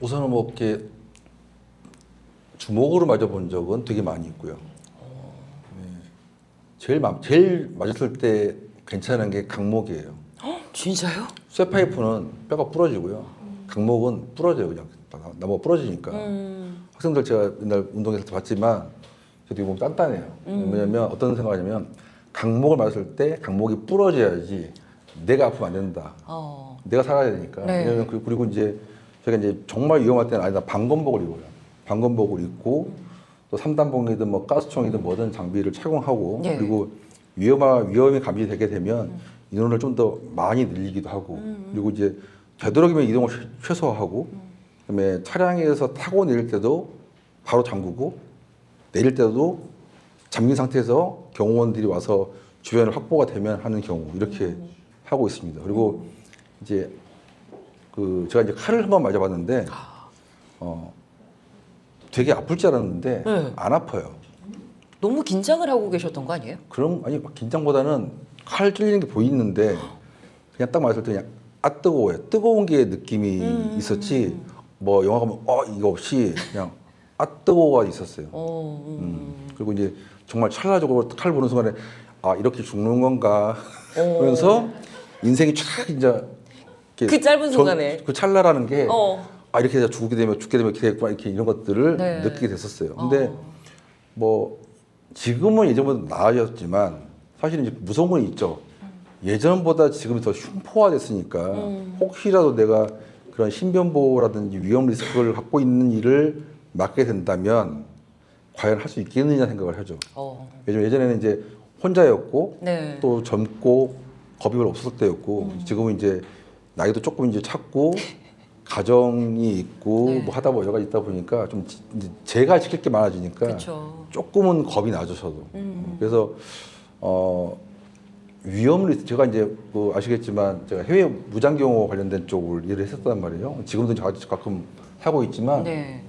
우선은 뭐 이렇게 주먹으로 맞아본 적은 되게 많이 있고요. 네. 제일 맞았을 때 괜찮은 게 강목이에요. 진짜요? 쇠파이프는 뼈가 부러지고요. 강목은 부러져요, 그냥 나무가 부러지니까. 학생들 제가 옛날 운동했을 때 봤지만 저도 보면 단단해요. 왜냐면 어떤 생각하냐면 강목을 맞았을 때 강목이 부러져야지 내가 아프면 안 된다. 내가 살아야 되니까. 네. 왜냐면 그리고 이제 제가 이제 정말 위험할 때는 아니다 방검복을 입어요. 방검복을 입고 또 3단봉이든 뭐 가스총이든 뭐든 장비를 착용하고 네. 그리고 위험이 감지되게 되면 인원을 좀 더 많이 늘리기도 하고 그리고 이제 되도록이면 이동을 최소화하고 그다음에 차량에서 타고 내릴 때도 바로 잠그고 내릴 때도 잠긴 상태에서 경호원들이 와서 주변을 확보가 되면 하는 경우 이렇게 하고 있습니다. 그리고 이제 제가 이제 칼을 한번 맞아봤는데 되게 아플 줄 알았는데 네. 안 아파요. 너무 긴장을 하고 계셨던 거 아니에요? 그럼 아니 긴장보다는 칼 찔리는 게 보이는데 그냥 딱 맞을 때 그냥 뜨거워요. 뜨거운 게 느낌이 있었지 뭐 영화 가면 이거 없이 그냥 뜨거워가 있었어요. 그리고 이제 정말 찰나적으로 칼 보는 순간에 이렇게 죽는 건가 그러면서 인생이 촥 이제 이렇게 그 짧은 순간에. 그 찰나라는 게 이렇게 해서 죽게 되면 이렇게 되겠구나 이렇게 이런 것들을 네. 느끼게 됐었어요. 근데 뭐 지금은 예전보다 나아졌지만 사실은 이제 무서운 건 있죠. 예전보다 지금이 더 흉포화됐으니까 혹시라도 내가 그런 신변보호라든지 위험 리스크를 갖고 있는 일을 맡게 된다면 과연 할 수 있겠느냐 생각을 하죠. 예전에는 이제 혼자였고 네. 또 젊고 겁이 별로 없을 때였고 지금은 이제 나이도 조금 이제 찼고 가정이 있고 네. 뭐 하다 뭐 여러 가지 있다 보니까 좀 이제 제가 지킬 게 많아지니까 그쵸. 조금은 겁이 나죠 저도. 그래서 위험 리스크 제가 이제 아시겠지만 제가 해외 무장경호 관련된 쪽을 일을 했었단 말이에요. 지금도 가끔 하고 있지만 네.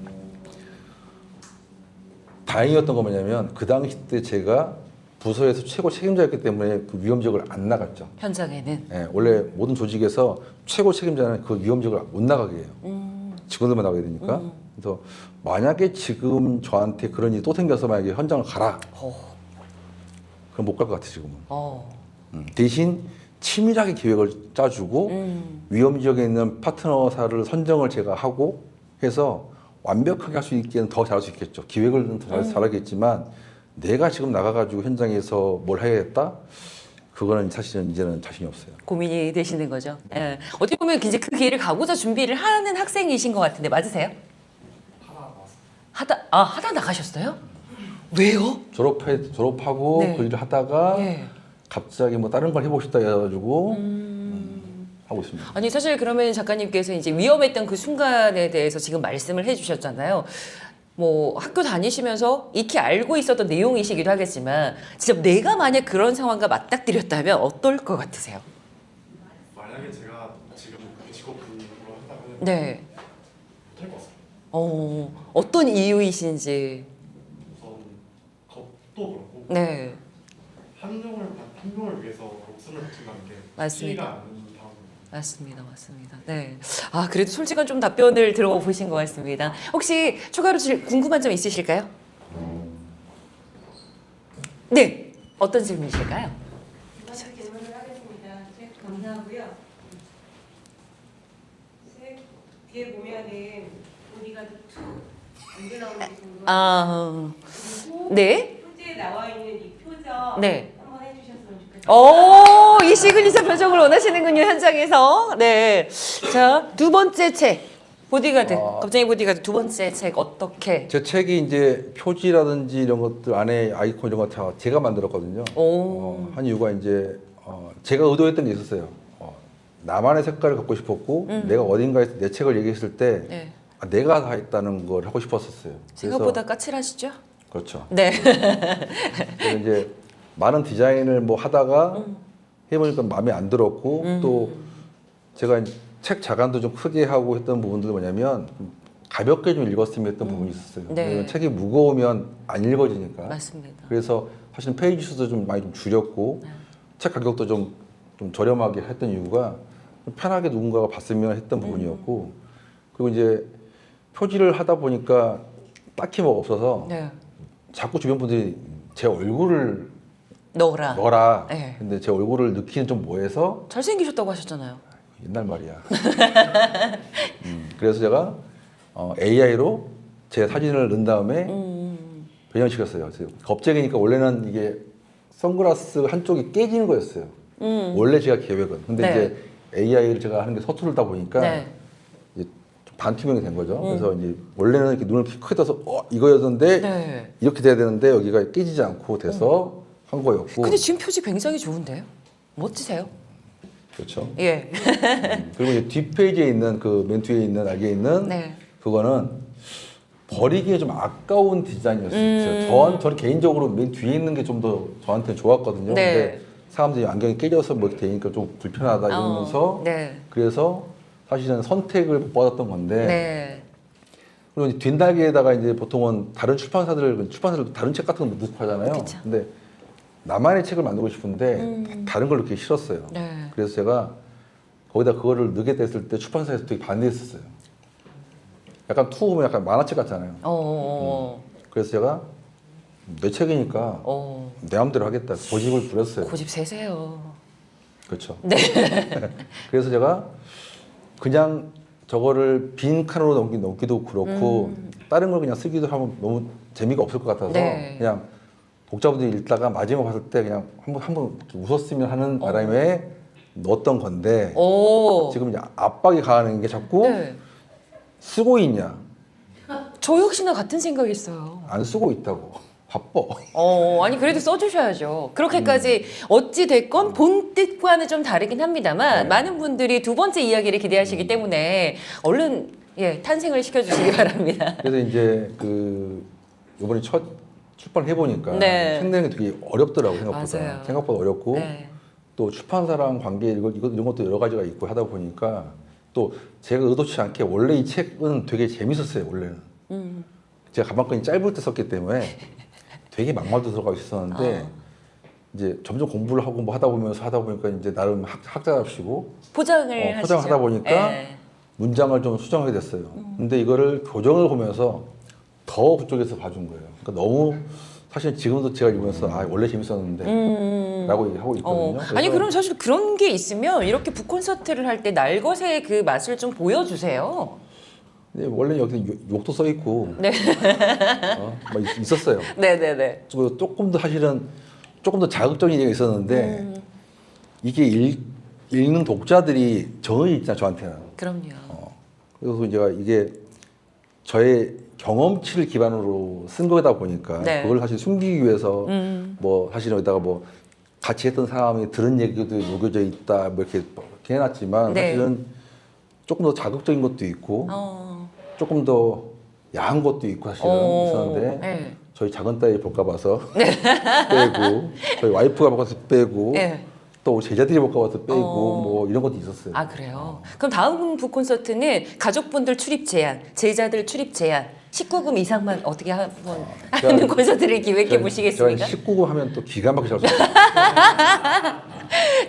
다행이었던 건 뭐냐면 그 당시 때 제가 부서에서 최고 책임자였기 때문에 그 위험 지역을 안 나갔죠. 현장에는. 예, 원래 모든 조직에서 최고 책임자는 그 위험 지역을 못 나가게 해요. 직원들만 나가게 되니까. 그래서 만약에 지금 저한테 그런 일이 또 생겨서 만약에 현장을 가라. 그럼 못 갈 것 같아 지금은. 대신 치밀하게 계획을 짜주고 위험 지역에 있는 파트너사를 선정을 제가 하고 해서 완벽하게 할 수 있기에는 더 잘할 수 있겠죠. 기획을 더 잘하겠지만 내가 지금 나가가지고 현장에서 뭘 해야겠다? 그거는 사실은 이제는 자신이 없어요. 고민이 되시는 거죠. 예. 어떻게 보면 이제 그 길을 가고자 준비를 하는 학생이신 것 같은데 맞으세요? 하다 나가셨어요? 왜요? 졸업하고 네. 그 일을 하다가 예. 갑자기 뭐 다른 걸 해보고 싶다 해가지고 하고 있습니다. 아니 사실 그러면 작가님께서 이제 위험했던 그 순간에 대해서 지금 말씀을 해주셨잖아요. 뭐 학교 다니시면서 익히 알고 있었던 내용이시기도 하겠지만 진짜 내가 만약 그런 상황과 맞닥뜨렸다면 어떨 것 같으세요? 만약에 제가 지금 그 직업 근무로 한다면 네. 못할 것 같습니다. 어떤 이유이신지. 우선 겁도 그렇고 네. 한 명을 위해서 목숨을 바친다는 게 맞습니다. 쉽지가 않은 상황입니다. 맞습니다. 네. 그래도 솔직한 좀 답변을 들어보신 것 같습니다. 혹시 추가로 궁금한 점 있으실까요? 네. 어떤 질문이실까요? 이번 질문을 하겠습니다. 감사하고요. 뒤에 보면은 보디가드 2 언제 나오는지 궁금해요. 그리고 네. 표지에 나와 있는 이 표정 네. 한번 해주셨으면 좋겠어요. 이 시그니처 표정을 원하시는군요, 현장에서. 네. 자, 두 번째 책. 보디가드. 겁쟁이 보디가드 두 번째 책 어떻게? 제 책이 이제 표지라든지 이런 것들 안에 아이콘 이런 거 다 제가 만들었거든요. 한 이유가 이제 제가 의도했던 게 있었어요. 나만의 색깔을 갖고 싶었고 내가 어딘가에서 내 책을 얘기했을 때 네. 내가 다 했다는 걸 하고 싶었었어요. 생각보다 까칠하시죠? 그렇죠. 네. 그래서 이제 많은 디자인을 뭐 하다가 해보니까 마음에 안 들었고 또 제가 책 자간도 좀 크게 하고 했던 부분들은 뭐냐면 가볍게 좀 읽었으면 했던 부분이 있었어요. 네. 왜냐면 책이 무거우면 안 읽어지니까. 맞습니다. 그래서 사실은 페이지 수도 좀 많이 좀 줄였고 책 가격도 좀 저렴하게 했던 이유가 좀 편하게 누군가가 봤으면 했던 부분이었고 그리고 이제 표지를 하다 보니까 딱히 뭐가 없어서 네. 자꾸 주변 분들이 제 얼굴을 넣어라. 넣어라. 네. 근데 제 얼굴을 넣기는 좀 뭐해서 잘생기셨다고 하셨잖아요. 옛날 말이야. 그래서 제가 AI로 제 사진을 넣은 다음에 변형시켰어요. 겁쟁이니까 원래는 이게 선글라스 한쪽이 깨지는 거였어요. 원래 제가 계획은. 근데 네. 이제 AI를 제가 하는 게 서투르다 보니까 네. 이제 반투명이 된 거죠. 그래서 이제 원래는 이렇게 눈을 크게 떠서 이거였는데 네. 이렇게 돼야 되는데 여기가 깨지지 않고 돼서 한 거였고. 근데 지금 표지 굉장히 좋은데요? 멋지세요? 그렇죠. 예. 그리고 이제 뒷페이지에 있는 그 맨 뒤에 있는 날개에 있는 네. 그거는 버리기에 좀 아까운 디자인이었어요. 저는 개인적으로 맨 뒤에 있는 게 좀 더 저한테는 좋았거든요. 네. 근데 사람들이 안경이 깨져서 뭐 이렇게 되니까 좀 불편하다 이러면서 네. 그래서 사실은 선택을 못 받았던 건데 네. 그리고 이제 뒷날개에다가 이제 보통은 다른 출판사들 다른 책 같은 거 넣고 하잖아요. 그쵸. 근데 나만의 책을 만들고 싶은데 다른 걸 넣기 싫었어요. 네. 그래서 제가 거기다 그거를 넣게 됐을 때 출판사에서 되게 반대했었어요. 약간 투 보면 약간 만화책 같잖아요. 그래서 제가 내 책이니까 내 마음대로 하겠다. 고집을 부렸어요. 고집 세세요. 그렇죠. 네. 그래서 제가 그냥 저거를 빈 칸으로 넘기도 그렇고 다른 걸 그냥 쓰기도 하면 너무 재미가 없을 것 같아서 네. 그냥 독자분들이 읽다가 마지막 봤을 때 그냥 한번 웃었으면 하는 바람에 넣었던 건데 오. 지금 이제 압박이 가하는 게 자꾸 네. 쓰고 있냐 저 역시나 같은 생각했어요. 안 쓰고 있다고 바빠. 아니 그래도 써주셔야죠. 그렇게까지 어찌 됐건 본 뜻과는 좀 다르긴 합니다만 많은 분들이 두 번째 이야기를 기대하시기 때문에 얼른 탄생을 시켜주시기 바랍니다. 그래서 이제 그 이번에 첫 출판을 해보니까 네. 책 내는 게 되게 어렵더라고 생각보다. 맞아요. 생각보다 어렵고 네. 또 출판사랑 관계 이런 것도 여러 가지가 있고 하다 보니까 또 제가 의도치 않게 원래 이 책은 되게 재밌었어요 원래는. 제가 가방끈이 짧을 때 썼기 때문에 되게 막말도 들어가 있었는데 이제 점점 공부를 하고 뭐 하다 보니까 이제 나름 학자답시고 포장을 하시죠. 포장하다 보니까 예. 문장을 좀 수정하게 됐어요. 근데 이거를 교정을 보면서 더 그쪽에서 봐준 거예요. 그러니까 너무 사실 지금도 제가 읽으면서 원래 재밌었는데 라고 얘기하고 있거든요. 아니 그래서 그럼 사실 그런 게 있으면 이렇게 북콘서트를 할 때 날것의 그 맛을 좀 보여주세요. 근데 원래 여기 욕도 써 있고 네. 막 있었어요. 네네네. 조금 더 사실은 조금 더 자극적인 얘기가 있었는데 이게 읽는 독자들이 정이 있잖아 저한테는. 그럼요. 그래서 제가 이게 저의 경험치를 기반으로 쓴 거다 보니까 네. 그걸 사실 숨기기 위해서 뭐 사실은 여기다가 뭐 같이 했던 사람이 들은 얘기도 녹여져 있다 뭐 이렇게 해놨지만 네. 사실은 조금 더 자극적인 것도 있고 조금 더 야한 것도 있고 사실은 있었는데 네. 저희 작은 딸이 볼까 봐서 빼고 저희 와이프가 볼까 봐서 빼고 네. 또 제자들이 볼까 봐서 빼고 뭐 이런 것도 있었어요. 아 그래요? 그럼 다음 북콘서트는 가족분들 출입 제한, 제자들 출입 제한, 19금 이상만 어떻게 한번 하는 콘서트를 기획해 보시겠습니까? 제가 19금 하면 또 기가 막히게 잘 써.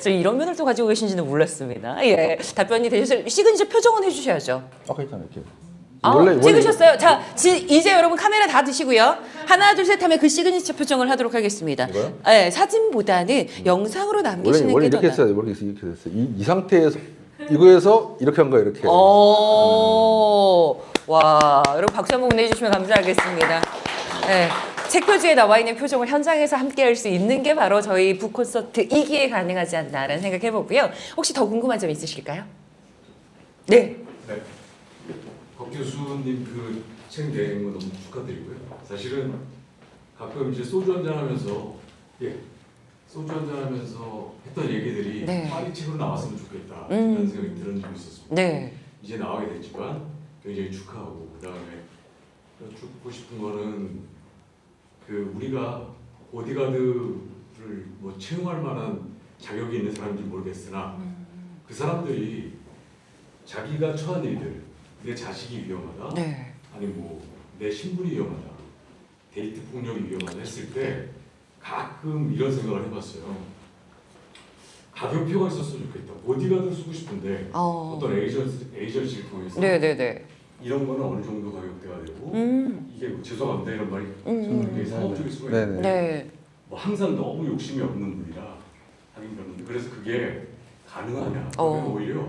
저 이런 면을 또 가지고 계신지는 몰랐습니다. 예, 답변이 되셔서 시그니처 표정은 해주셔야죠. 아까 했잖아요 이렇게. 찍으셨어요? 자, 이제 여러분 카메라 다 드시고요. 하나, 둘, 셋 하면 그 시그니처 표정을 하도록 하겠습니다. 이거요? 네, 사진보다는 영상으로 남기시는 원래 게 더 이렇게 했어요. 이렇게 됐어요. 이 상태에서 이거에서 이렇게 한 거예요. 이렇게. 와, 여러분 박수 한번 보내주시면 감사하겠습니다. 네, 책 표지에 나와 있는 표정을 현장에서 함께할 수 있는 게 바로 저희 북콘서트 이기에 가능하지 않나라는 생각해보고요. 혹시 더 궁금한 점 있으실까요? 네. 네. 박 교수님 그 책 내는 거 너무 축하드리고요. 사실은 가끔 이제 소주 한잔 하면서 소주 한잔 하면서 했던 얘기들이 네. 빨리 책으로 나왔으면 좋겠다 이런 생각이 드는 적이 있었습니다. 네. 이제 나오게 됐지만 굉장히 축하하고 그다음에 듣고 싶은 거는 그 우리가 보디가드를 뭐 채용할 만한 자격이 있는 사람인지 모르겠으나 그 사람들이 자기가 처한 일들 내 자식이 위험하다 네. 아니 뭐 내 신분이 위험하다 데이트 폭력이 위험하다 했을 때 가끔 이런 생각을 해봤어요. 가격표가 있었으면 좋겠다. 보디가드 쓰고 싶은데 어떤 에이전시를 통해서 네네네. 이런 거는 어느 정도 가격대가 되고 이게 뭐 죄송합니다 이런 말이 저는 되게 상업적일 수가 네네. 있는데 네. 뭐 항상 너무 욕심이 없는 분이라 하긴 그렇는데 그래서 그게 가능하냐 그러면 오히려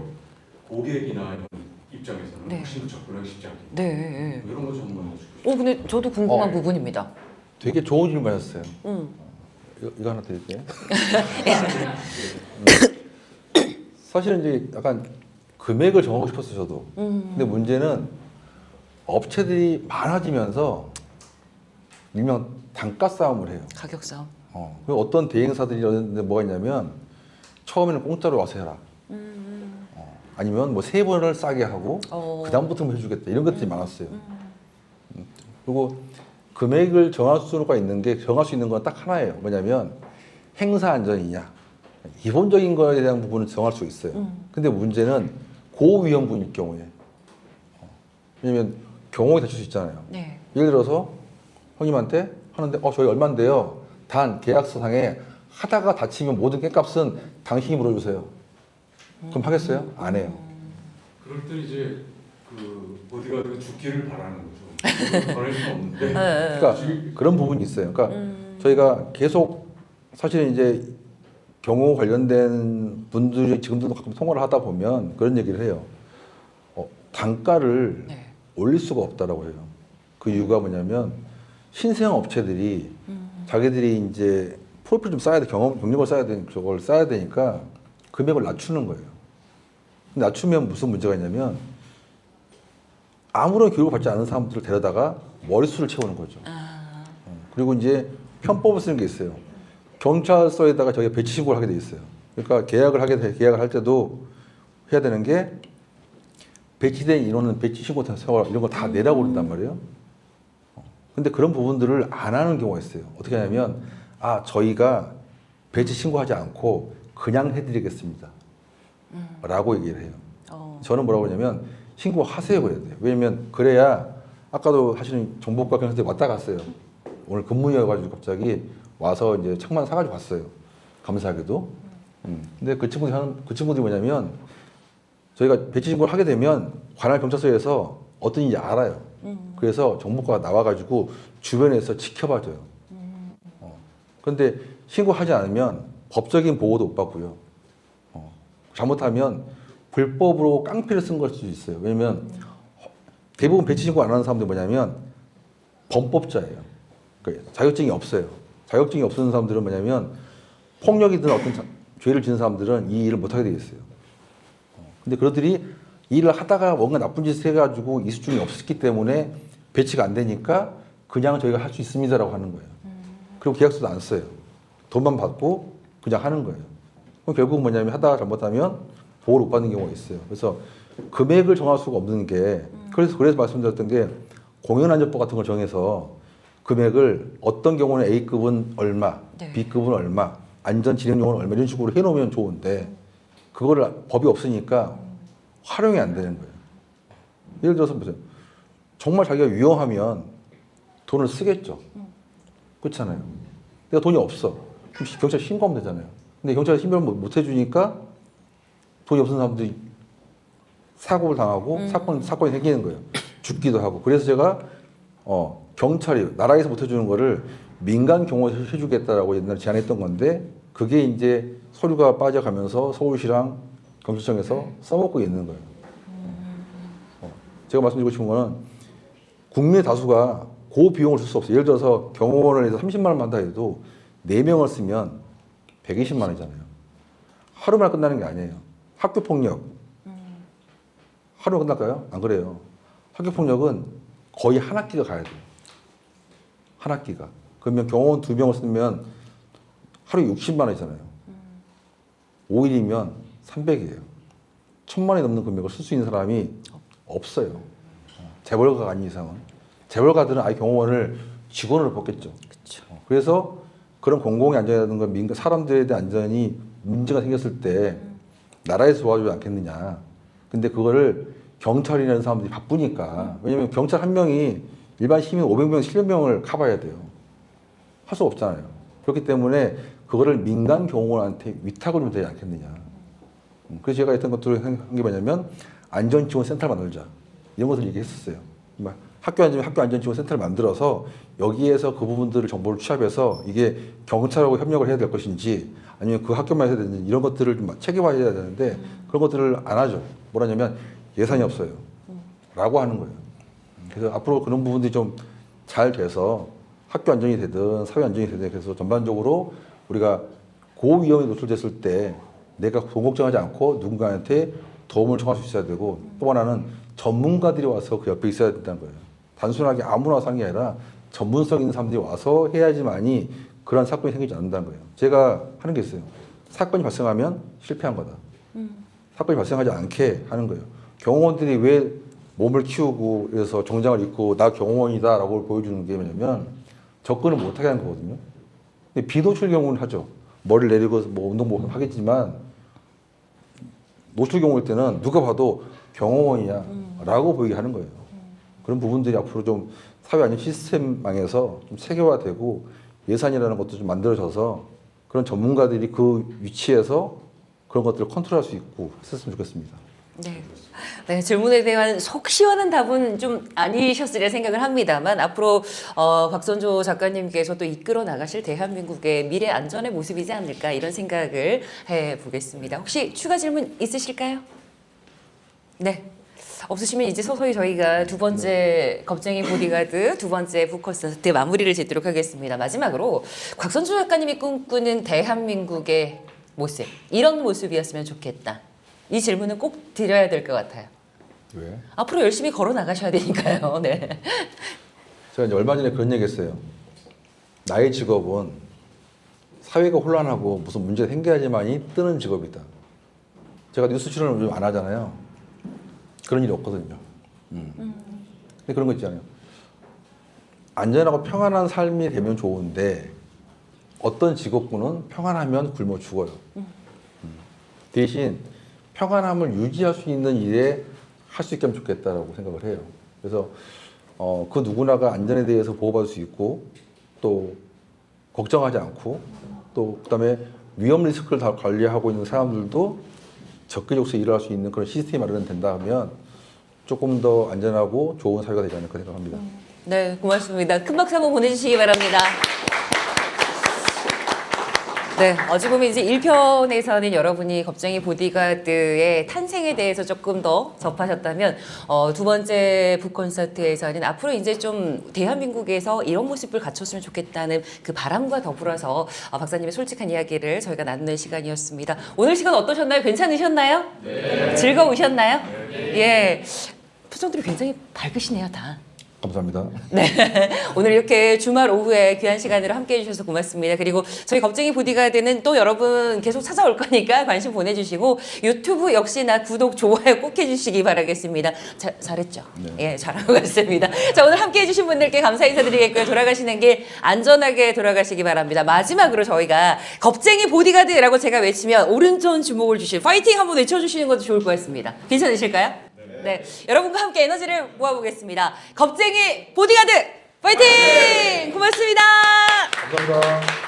고객이나 이런 입장에서는 네. 훨씬 더 접근하기 쉽지 않겠다. 네. 이런 거 좀 한번 해주고 싶어요. 근데 저도 궁금한 부분입니다. 되게 좋은 질문하셨어요. 이거 하나 드릴게요. 사실은 이제 약간 금액을 정하고 싶었어요, 저도. 근데 문제는 업체들이 많아지면서 일명 단가 싸움을 해요. 가격 싸움. 그리고 어떤 대행사들이 이런데 뭐가 있냐면 처음에는 공짜로 와서 해라. 아니면 뭐 3번을 싸게 하고 그다음부터는 해주겠다. 이런 것들이 많았어요. 그리고 금액을 정할 수가 있는 게 정할 수 있는 건 딱 하나예요. 뭐냐면 행사 안전이냐. 기본적인 거에 대한 부분은 정할 수 있어요. 근데 문제는 고위험군일 경우에. 왜냐면 경호에 다칠 수 있잖아요. 네. 예를 들어서 형님한테 하는데 저희 얼만데요. 단 계약서상에 하다가 다치면 모든 깽값은 당신이 물어주세요. 그럼 하겠어요? 안 해요. 그럴 때 이제 그 보디가드가 죽기를 바라는 거죠. 권할 수 없는데. 그러니까 그런 부분이 있어요. 그러니까 저희가 계속 사실은 이제 경호 관련된 분들이 지금도 가끔 통화를 하다 보면 그런 얘기를 해요. 단가를 네. 올릴 수가 없다라고 해요. 그 이유가 뭐냐면 신생 업체들이 자기들이 이제 프로필 좀 쌓아야 돼, 경력을 쌓아야 돼, 저걸 쌓아야 되니까 금액을 낮추는 거예요. 근데 낮추면 무슨 문제가 있냐면 아무런 교육을 받지 않은 사람들을 데려다가 머릿수를 채우는 거죠. 그리고 이제 편법을 쓰는 게 있어요. 경찰서에다가 저희가 배치 신고를 하게 돼 있어요. 그러니까 계약을 할 때도 해야 되는 게 배치된 인원은 배치 신고 세월 이런 거 다 내라고 그런단 말이에요. 근데 그런 부분들을 안 하는 경우가 있어요. 어떻게 하냐면 저희가 배치 신고하지 않고 그냥 해드리겠습니다. 라고 얘기를 해요. 저는 뭐라고 하냐면 신고하세요 그래야 돼요. 왜냐면 그래야 아까도 사실은 정보과 경찰서에 왔다 갔어요. 오늘 근무여가지고 갑자기 와서 이제 책만 사가지고 갔어요. 감사하게도. 근데 그 친구들이 뭐냐면 저희가 배치 신고를 하게 되면 관할 경찰서에서 어떤 일인지 알아요. 그래서 정보과가 나와가지고 주변에서 지켜봐줘요. 그런데 신고하지 않으면 법적인 보호도 못 받고요. 잘못하면 불법으로 깡패를 쓴 걸 수도 있어요. 왜냐면 대부분 배치 신고 안 하는 사람들이 뭐냐면 범법자예요. 그러니까 자격증이 없어요. 자격증이 없는 사람들은 뭐냐면 폭력이든 어떤 죄를 지은 사람들은 이 일을 못하게 되어 있어요. 근데 그들이 일을 하다가 뭔가 나쁜 짓을 해가지고 이수증이 없었기 때문에 배치가 안 되니까 그냥 저희가 할 수 있습니다라고 하는 거예요. 그리고 계약서도 안 써요. 돈만 받고 그냥 하는 거예요. 그럼 결국 뭐냐면 하다가 잘못하면 보호를 못 받는 경우가 있어요. 그래서 금액을 정할 수가 없는 게 그래서 말씀드렸던 게 공연안전법 같은 걸 정해서 금액을 어떤 경우는 A급은 얼마, 네. B급은 얼마, 안전진행용은 얼마 이런 식으로 해놓으면 좋은데 그거를 법이 없으니까 활용이 안 되는 거예요. 예를 들어서 보세요. 정말 자기가 위험하면 돈을 쓰겠죠. 그렇잖아요. 내가 돈이 없어. 그럼 경찰에 신고하면 되잖아요. 근데 경찰에 신고를 못 해주니까 돈이 없는 사람들이 사고를 당하고 사건이 생기는 거예요. 죽기도 하고. 그래서 제가 경찰이 나라에서 못 해주는 거를 민간 경호에서 해주겠다라고 옛날에 제안했던 건데 그게 이제 서류가 빠져가면서 서울시랑 경찰청에서 써먹고 있는 거예요. 제가 말씀드리고 싶은 거는 국민의 다수가 그 비용을 쓸 수 없어요. 예를 들어서 경호원을 해서 30만 원 받다 해도 4명을 쓰면 120만 원이잖아요. 하루만 끝나는 게 아니에요. 학교 폭력. 하루만 끝날까요? 안 그래요. 학교 폭력은 거의 한 학기가 가야 돼요. 한 학기가. 그러면 경호원 2명을 쓰면 하루에 60만 원이잖아요. 5일이면 300이에요. 1000만 원이 넘는 금액을 쓸 수 있는 사람이 없어요. 재벌가가 아닌 이상은. 재벌가들은 아예 경호원을 직원으로 뽑겠죠. 그렇죠. 그래서 그런 공공의 안전이라든가 민간 사람들에 대한 안전이 문제가 생겼을 때 나라에서 도와주지 않겠느냐. 근데 그거를 경찰이라는 사람들이 바쁘니까. 왜냐면 경찰 한 명이 일반 시민 500명, 700명을 커버해야 돼요. 할 수 없잖아요. 그렇기 때문에 그거를 민간 경호원한테 위탁을 좀 되지 않겠느냐. 그래서 제가 했던 것들을 한 게 뭐냐면 안전지원센터를 만들자. 이런 것을 얘기했었어요. 학교 안전지원 센터를 만들어서 여기에서 그 부분들을 정보를 취합해서 이게 경찰하고 협력을 해야 될 것인지 아니면 그 학교만 해야 되는지 이런 것들을 좀 체계화해야 되는데 그런 것들을 안 하죠. 뭐라냐면 예산이 없어요. 라고 하는 거예요. 그래서 앞으로 그런 부분들이 좀 잘 돼서 학교 안정이 되든 사회 안정이 되든 그래서 전반적으로 우리가 고위험에 노출됐을 때 내가 동걱정하지 않고 누군가한테 도움을 청할 수 있어야 되고 또 하나는 전문가들이 와서 그 옆에 있어야 된다는 거예요. 단순하게 아무나 와서 하는 게 아니라 전문성 있는 사람들이 와서 해야지만이 그런 사건이 생기지 않는다는 거예요. 제가 하는 게 있어요. 사건이 발생하면 실패한 거다. 사건이 발생하지 않게 하는 거예요. 경호원들이 왜 몸을 키우고 그래서 정장을 입고 나 경호원이다라고 보여주는 게 뭐냐면 접근을 못하게 하는 거거든요. 근데 비노출 경우는 하죠. 머리를 내리고 뭐 운동복 하겠지만 노출 경우일 때는 누가 봐도 경호원이야 라고 보이게 하는 거예요. 그런 부분들이 앞으로 좀 사회 안전 시스템망에서 좀 체계화되고 예산이라는 것도 좀 만들어져서 그런 전문가들이 그 위치에서 그런 것들을 컨트롤할 수 있고 했으면 좋겠습니다. 네. 네, 질문에 대한 속 시원한 답은 좀 아니셨으리라 생각을 합니다만 앞으로 박선조 작가님께서 또 이끌어 나가실 대한민국의 미래 안전의 모습이지 않을까 이런 생각을 해보겠습니다. 혹시 추가 질문 있으실까요? 네. 없으시면 이제 서서히 저희가 두 번째 겁쟁이 보디가드 두 번째 북콘서트 마무리를 짓도록 하겠습니다. 마지막으로 곽선조 작가님이 꿈꾸는 대한민국의 모습 이런 모습이었으면 좋겠다. 이 질문은 꼭 드려야 될 것 같아요. 왜? 앞으로 열심히 걸어 나가셔야 되니까요. 네. 제가 이제 얼마 전에 그런 얘기했어요. 나의 직업은 사회가 혼란하고 무슨 문제가 생겨야지만이 뜨는 직업이다. 제가 뉴스 출연을 요즘 안 하잖아요. 그런 일이 없거든요. 근데 그런 거 있잖아요. 안전하고 평안한 삶이 되면 좋은데 어떤 직업군은 평안하면 굶어 죽어요. 대신 평안함을 유지할 수 있는 일에 할 수 있게 하면 좋겠다라고 생각을 해요. 그래서 그 누구나가 안전에 대해서 보호받을 수 있고 또 걱정하지 않고 또 그다음에 위험 리스크를 다 관리하고 있는 사람들도 적극적으로 일을 할 수 있는 그런 시스템이 마련된다 하면 조금 더 안전하고 좋은 사회가 되지 않을까 생각합니다. 네, 고맙습니다. 큰 박수 한번 보내주시기 바랍니다. 네, 어찌 보면 이제 1편에서는 여러분이 겁쟁이 보디가드의 탄생에 대해서 조금 더 접하셨다면 두 번째 북콘서트에서는 앞으로 이제 좀 대한민국에서 이런 모습을 갖췄으면 좋겠다는 그 바람과 더불어서 박사님의 솔직한 이야기를 저희가 나누는 시간이었습니다. 오늘 시간 어떠셨나요? 괜찮으셨나요? 네. 즐거우셨나요? 네. 예. 표정들이 굉장히 밝으시네요, 다. 감사합니다. 네. 오늘 이렇게 주말 오후에 귀한 시간으로 함께 해주셔서 고맙습니다. 그리고 저희 겁쟁이 보디가드는 또 여러분 계속 찾아올 거니까 관심 보내주시고 유튜브 역시나 구독, 좋아요 꼭 해주시기 바라겠습니다. 잘했죠? 네. 예, 잘한 것 같습니다. 자, 오늘 함께 해주신 분들께 감사 인사드리겠고요. 돌아가시는 길 안전하게 돌아가시기 바랍니다. 마지막으로 저희가 겁쟁이 보디가드라고 제가 외치면 오른손 주목을 주실 파이팅 한번 외쳐주시는 것도 좋을 것 같습니다. 괜찮으실까요? 네, 여러분과 함께 에너지를 모아보겠습니다. 겁쟁이 보디가드 파이팅! 고맙습니다. 감사합니다.